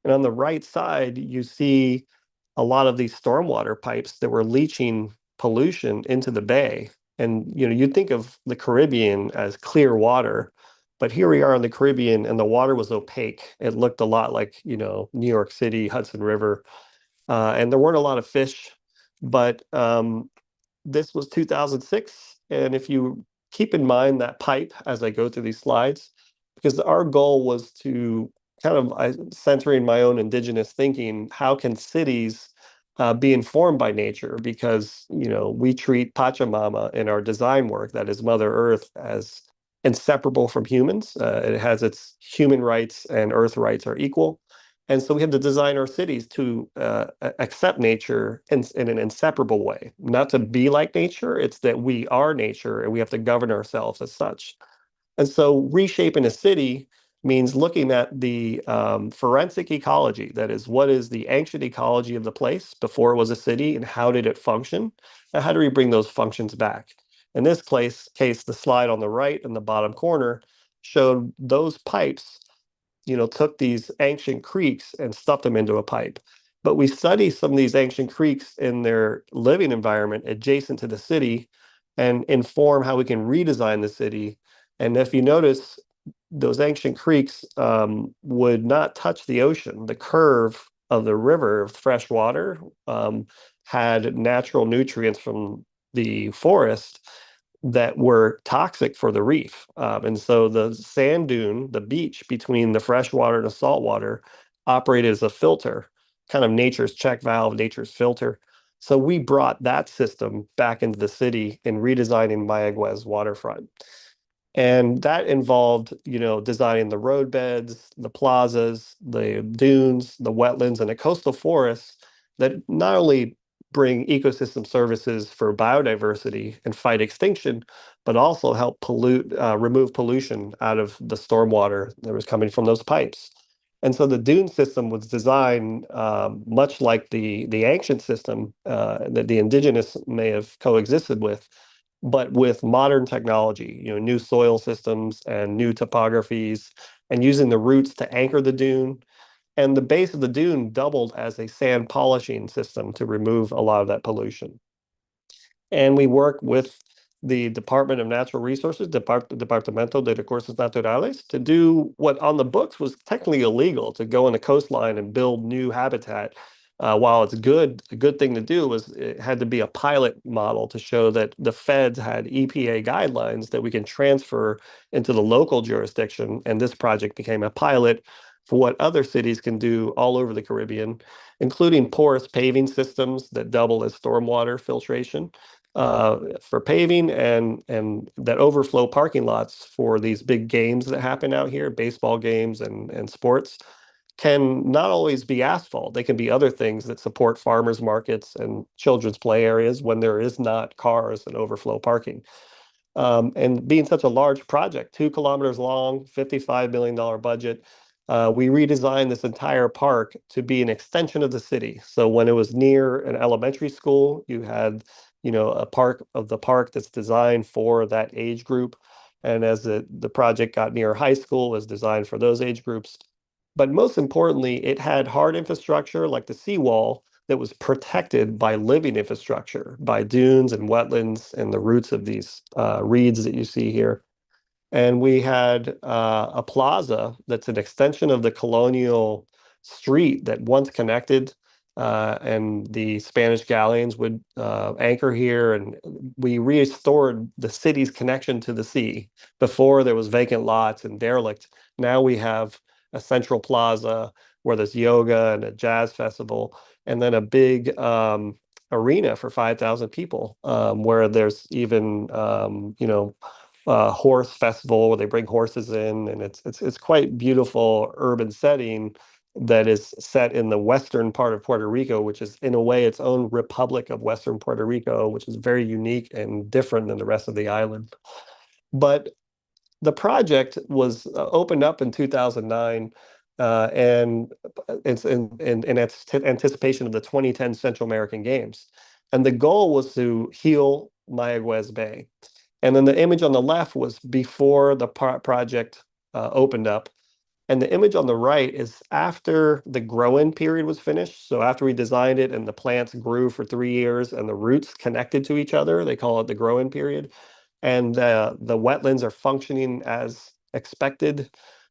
And on the right side, you see a lot of these stormwater pipes that were leaching pollution into the bay. And you'd think of the Caribbean as clear water, but here we are in the Caribbean, and the water was opaque. It looked a lot like New York City, Hudson River, and there weren't a lot of fish. But this was 2006, and if you keep in mind that pipe as I go through these slides, because our goal was to kind of centering my own indigenous thinking, how can cities be informed by nature? Because we treat Pachamama in our design work, that is Mother Earth, as inseparable from humans. It has its human rights and earth rights are equal. And so we have to design our cities to accept nature in an inseparable way, not to be like nature. It's that we are nature and we have to govern ourselves as such. And so reshaping a city means looking at the forensic ecology. That is, what is the ancient ecology of the place before it was a city, and how did it function? And how do we bring those functions back? In this case, the slide on the right in the bottom corner showed those pipes, took these ancient creeks and stuffed them into a pipe. But we study some of these ancient creeks in their living environment adjacent to the city and inform how we can redesign the city. And if you notice, those ancient creeks would not touch the ocean. The curve of the river of fresh water had natural nutrients from the forest that were toxic for the reef. And so the sand dune, the beach between the fresh water and the salt water, operated as a filter, kind of nature's check valve, nature's filter. So we brought that system back into the city in redesigning Mayaguez waterfront. And that involved, designing the roadbeds, the plazas, the dunes, the wetlands, and the coastal forests that not only bring ecosystem services for biodiversity and fight extinction, but also help remove pollution out of the stormwater that was coming from those pipes. And so the dune system was designed much like the ancient system that the indigenous may have coexisted with, but with modern technology, new soil systems and new topographies, and using the roots to anchor the dune. And the base of the dune doubled as a sand polishing system to remove a lot of that pollution. And we work with the Department of Natural Resources, Departamento de Recursos Naturales, to do what on the books was technically illegal, to go on the coastline and build new habitat. While it's a good thing to do, was it had to be a pilot model to show that the feds had EPA guidelines that we can transfer into the local jurisdiction. And this project became a pilot for what other cities can do all over the Caribbean, including porous paving systems that double as stormwater filtration for paving, and that overflow parking lots for these big games that happen out here, baseball games and sports, can not always be asphalt. They can be other things that support farmers markets and children's play areas when there is not cars and overflow parking. And being such a large project, 2 kilometers long, $55 million budget, we redesigned this entire park to be an extension of the city. So when it was near an elementary school, you had, a part of the park that's designed for that age group. And as the project got near high school, it was designed for those age groups. But most importantly, it had hard infrastructure like the seawall that was protected by living infrastructure, by dunes and wetlands and the roots of these reeds that you see here. And we had a plaza that's an extension of the colonial street that once connected, and the Spanish galleons would anchor here. And we restored the city's connection to the sea. Before, there was vacant lots and derelict. Now we have a central plaza where there's yoga and a jazz festival, and then a big arena for 5,000 people, where there's even horse festival where they bring horses in, and it's quite beautiful urban setting that is set in the western part of Puerto Rico, which is in a way its own republic of Western Puerto Rico, which is very unique and different than the rest of the island. But the project was opened up in 2009, and it's in anticipation of the 2010 Central American Games. And the goal was to heal Mayaguez Bay. And then the image on the left was before the project opened up. And the image on the right is after the grow-in period was finished. So after we designed it and the plants grew for 3 years and the roots connected to each other, they call it the grow-in period. And the wetlands are functioning as expected.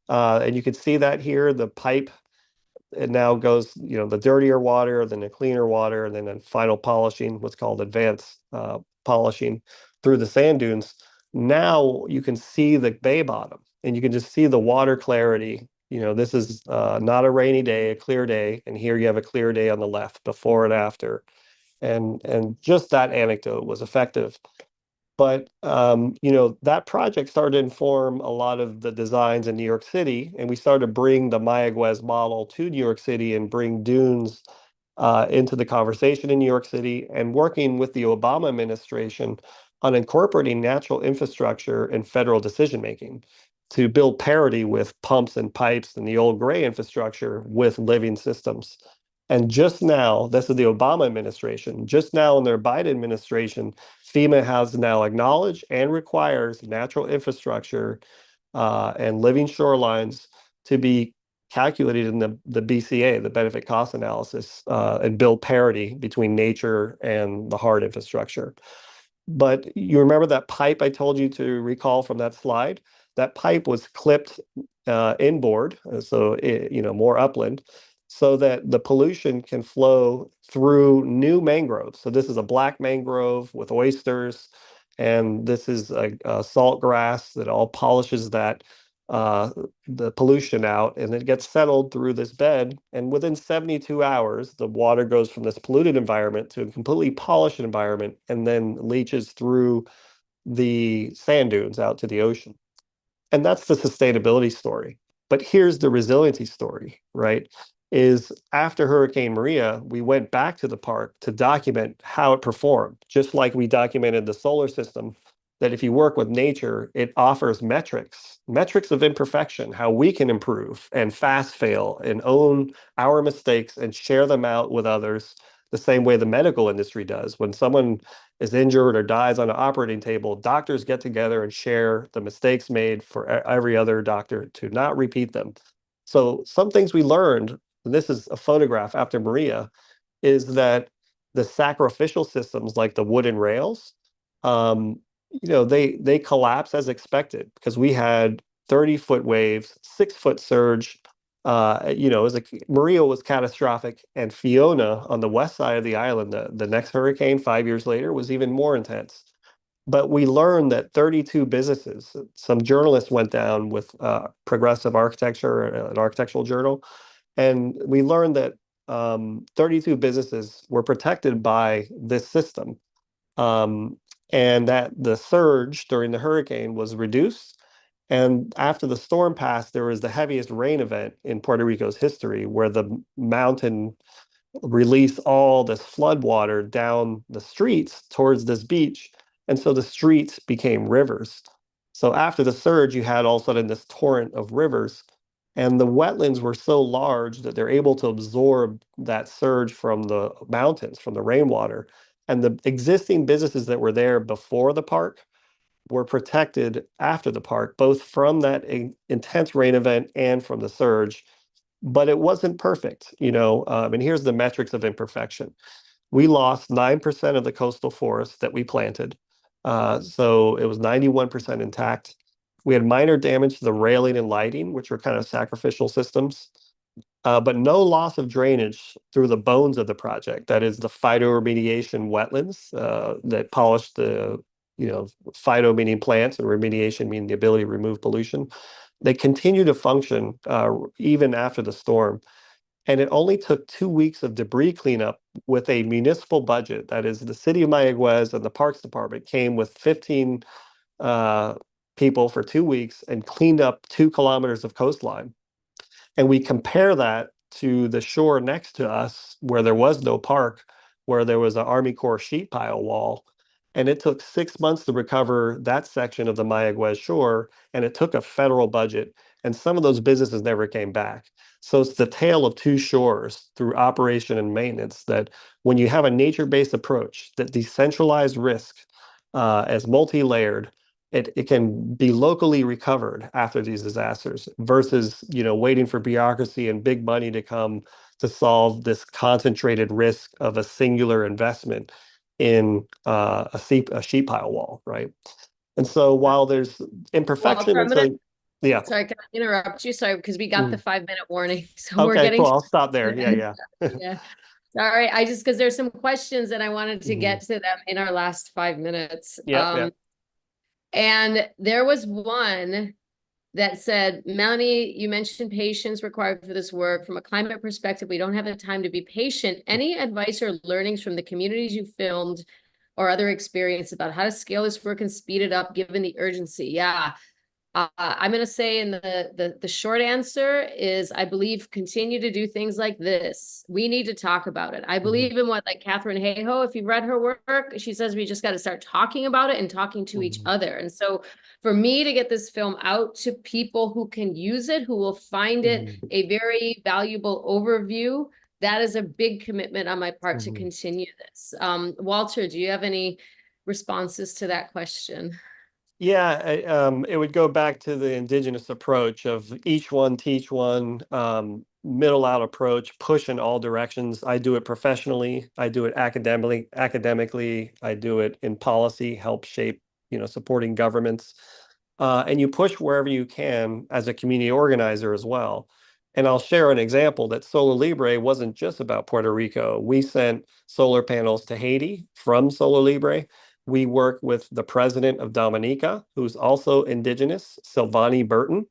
And you can see that here, the pipe, it now goes, the dirtier water, then the cleaner water, and then final polishing, what's called advanced polishing through the sand dunes. Now you can see the bay bottom and you can just see the water clarity. This is not a rainy day, a clear day. And here you have a clear day on the left, before and after. And just that anecdote was effective. But that project started to inform a lot of the designs in New York City, and we started to bring the Mayaguez model to New York City and bring dunes into the conversation in New York City, and working with the Obama administration on incorporating natural infrastructure in federal decision making to build parity with pumps and pipes and the old gray infrastructure with living systems. And just now, this is the Obama administration, just now in their Biden administration, FEMA has now acknowledged and requires natural infrastructure and living shorelines to be calculated in the BCA, the benefit cost analysis, and build parity between nature and the hard infrastructure. But you remember that pipe I told you to recall from that slide? That pipe was clipped inboard, so more upland, so that the pollution can flow through new mangroves. So this is a black mangrove with oysters, and this is a salt grass that all polishes the pollution out, and it gets settled through this bed. And within 72 hours, the water goes from this polluted environment to a completely polished environment, and then leaches through the sand dunes out to the ocean. And that's the sustainability story. But here's the resiliency story, right? Is after Hurricane Maria, we went back to the park to document how it performed, just like we documented the solar system, that if you work with nature, it offers metrics of imperfection, how we can improve and fast fail and own our mistakes and share them out with others the same way the medical industry does. When someone is injured or dies on an operating table, doctors get together and share the mistakes made for every other doctor to not repeat them. So some things we learned, and this is a photograph after Maria, is that the sacrificial systems like the wooden rails, they collapse as expected because we had 30-foot waves, 6-foot surge. Maria was catastrophic, and Fiona on the west side of the island, the next hurricane 5 years later, was even more intense. But we learned that 32 businesses, some journalists went down with Progressive Architecture, an architectural journal, and we learned that 32 businesses were protected by this system, and that the surge during the hurricane was reduced. And after the storm passed, there was the heaviest rain event in Puerto Rico's history, where the mountain released all this flood water down the streets towards this beach. And so the streets became rivers. So after the surge, you had all of a sudden this torrent of rivers. And the wetlands were so large that they're able to absorb that surge from the mountains, from the rainwater. And the existing businesses that were there before the park were protected after the park, both from that intense rain event and from the surge. But it wasn't perfect, and here's the metrics of imperfection. We lost 9% of the coastal forest that we planted. So it was 91% intact. We had minor damage to the railing and lighting, which were kind of sacrificial systems, but no loss of drainage through the bones of the project. That is the phytoremediation wetlands that polished the phyto meaning plants and remediation meaning the ability to remove pollution. They continue to function even after the storm. And it only took 2 weeks of debris cleanup with a municipal budget. That is, the city of Mayaguez and the Parks Department came with 15 people for 2 weeks and cleaned up 2 kilometers of coastline. And we compare that to the shore next to us where there was no park, where there was an Army Corps sheet pile wall. And it took 6 months to recover that section of the Mayaguez shore, and it took a federal budget. And some of those businesses never came back. So it's the tale of 2 shores through operation and maintenance, that when you have a nature-based approach that decentralized risk as multi-layered, it can be locally recovered after these disasters versus waiting for bureaucracy and big money to come to solve this concentrated risk of a singular investment in a sheet pile wall, right? And so while there's imperfection, yeah. Sorry, can I interrupt you? Sorry, because we got the 5-minute warning, so we're Okay, getting. cool. I'll stop there. Yeah. Yeah. Sorry, because there's some questions and I wanted to get to them in our last 5 minutes. Yeah. And there was one that said, Melanie, you mentioned patience required for this work. From a climate perspective, we don't have the time to be patient. Any advice or learnings from the communities you filmed or other experience about how to scale this work and speed it up given the urgency? Yeah. I'm going to say in the short answer is I believe continue to do things like this. We need to talk about it. I believe in what like Catherine Hayhoe, if you've read her work, she says we just got to start talking about it and talking to each other. And so for me to get this film out to people who can use it, who will find it a very valuable overview, that is a big commitment on my part to continue this. Walter, do you have any responses to that question? Yeah, it would go back to the indigenous approach of each one, teach one, middle out approach, push in all directions. I do it professionally. I do it academically. I do it in policy, help shape, supporting governments. And you push wherever you can as a community organizer as well. And I'll share an example that Solar Libre wasn't just about Puerto Rico. We sent solar panels to Haiti from Solar Libre. We work with the president of Dominica, who's also indigenous, Silvani Burton,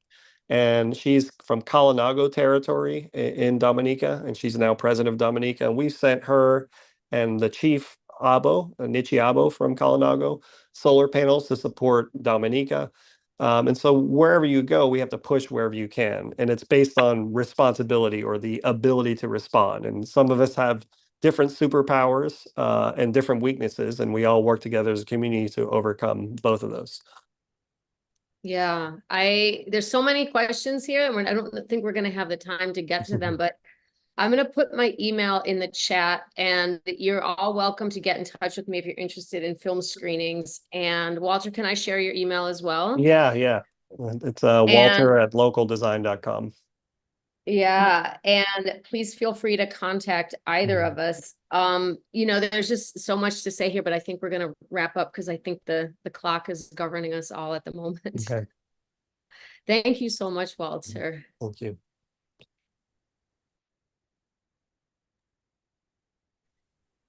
and she's from Kalinago territory in Dominica, and she's now president of Dominica. And we sent her and the chief Abo, Nichi Abo from Kalinago, solar panels to support Dominica. And so wherever you go, we have to push wherever you can. And it's based on responsibility or the ability to respond. And some of us have different superpowers and different weaknesses, and we all work together as a community to overcome both of those. Yeah, there's so many questions here, and I don't think we're going to have the time to get to them, but I'm going to put my email in the chat, and you're all welcome to get in touch with me if you're interested in film screenings. And Walter, can I share your email as well? Yeah. It's walter@localdesign.com. Yeah, and please feel free to contact either of us. There's just so much to say here, but I think we're going to wrap up because I think the clock is governing us all at the moment. Okay. Thank you so much, Walter. Thank you.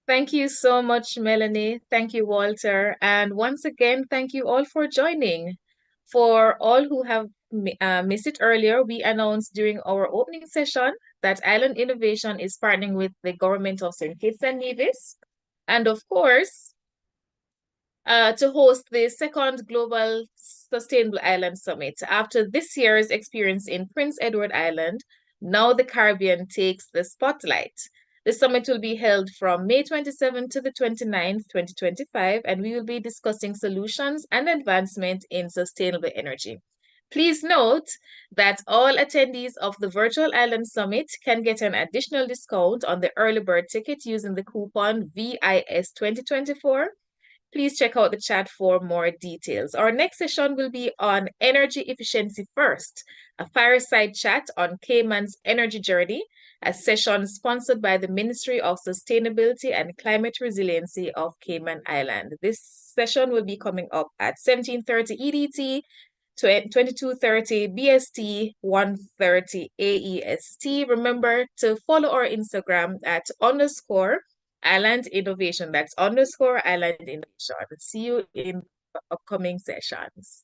Thank you so much, Melanie. Thank you, Walter. And once again, thank you all for joining. For all who have missed it earlier, we announced during our opening session that Island Innovation is partnering with the government of St. Kitts and Nevis, and of course, to host the second Global Sustainable Island Summit. After this year's experience in Prince Edward Island, now the Caribbean takes the spotlight. The summit will be held from May 27th to the 29th, 2025, and we will be discussing solutions and advancement in sustainable energy. Please note that all attendees of the Virtual Island Summit can get an additional discount on the early bird ticket using the coupon VIS 2024. Please check out the chat for more details. Our next session will be on energy efficiency first, a fireside chat on Cayman's energy journey, a session sponsored by the Ministry of Sustainability and Climate Resiliency of Cayman Island. This session will be coming up at 17:30 EDT, 22:30 BST, 1:30 AEST. Remember to follow our Instagram at _Island Innovation. That's _Island Innovation. See you in upcoming sessions.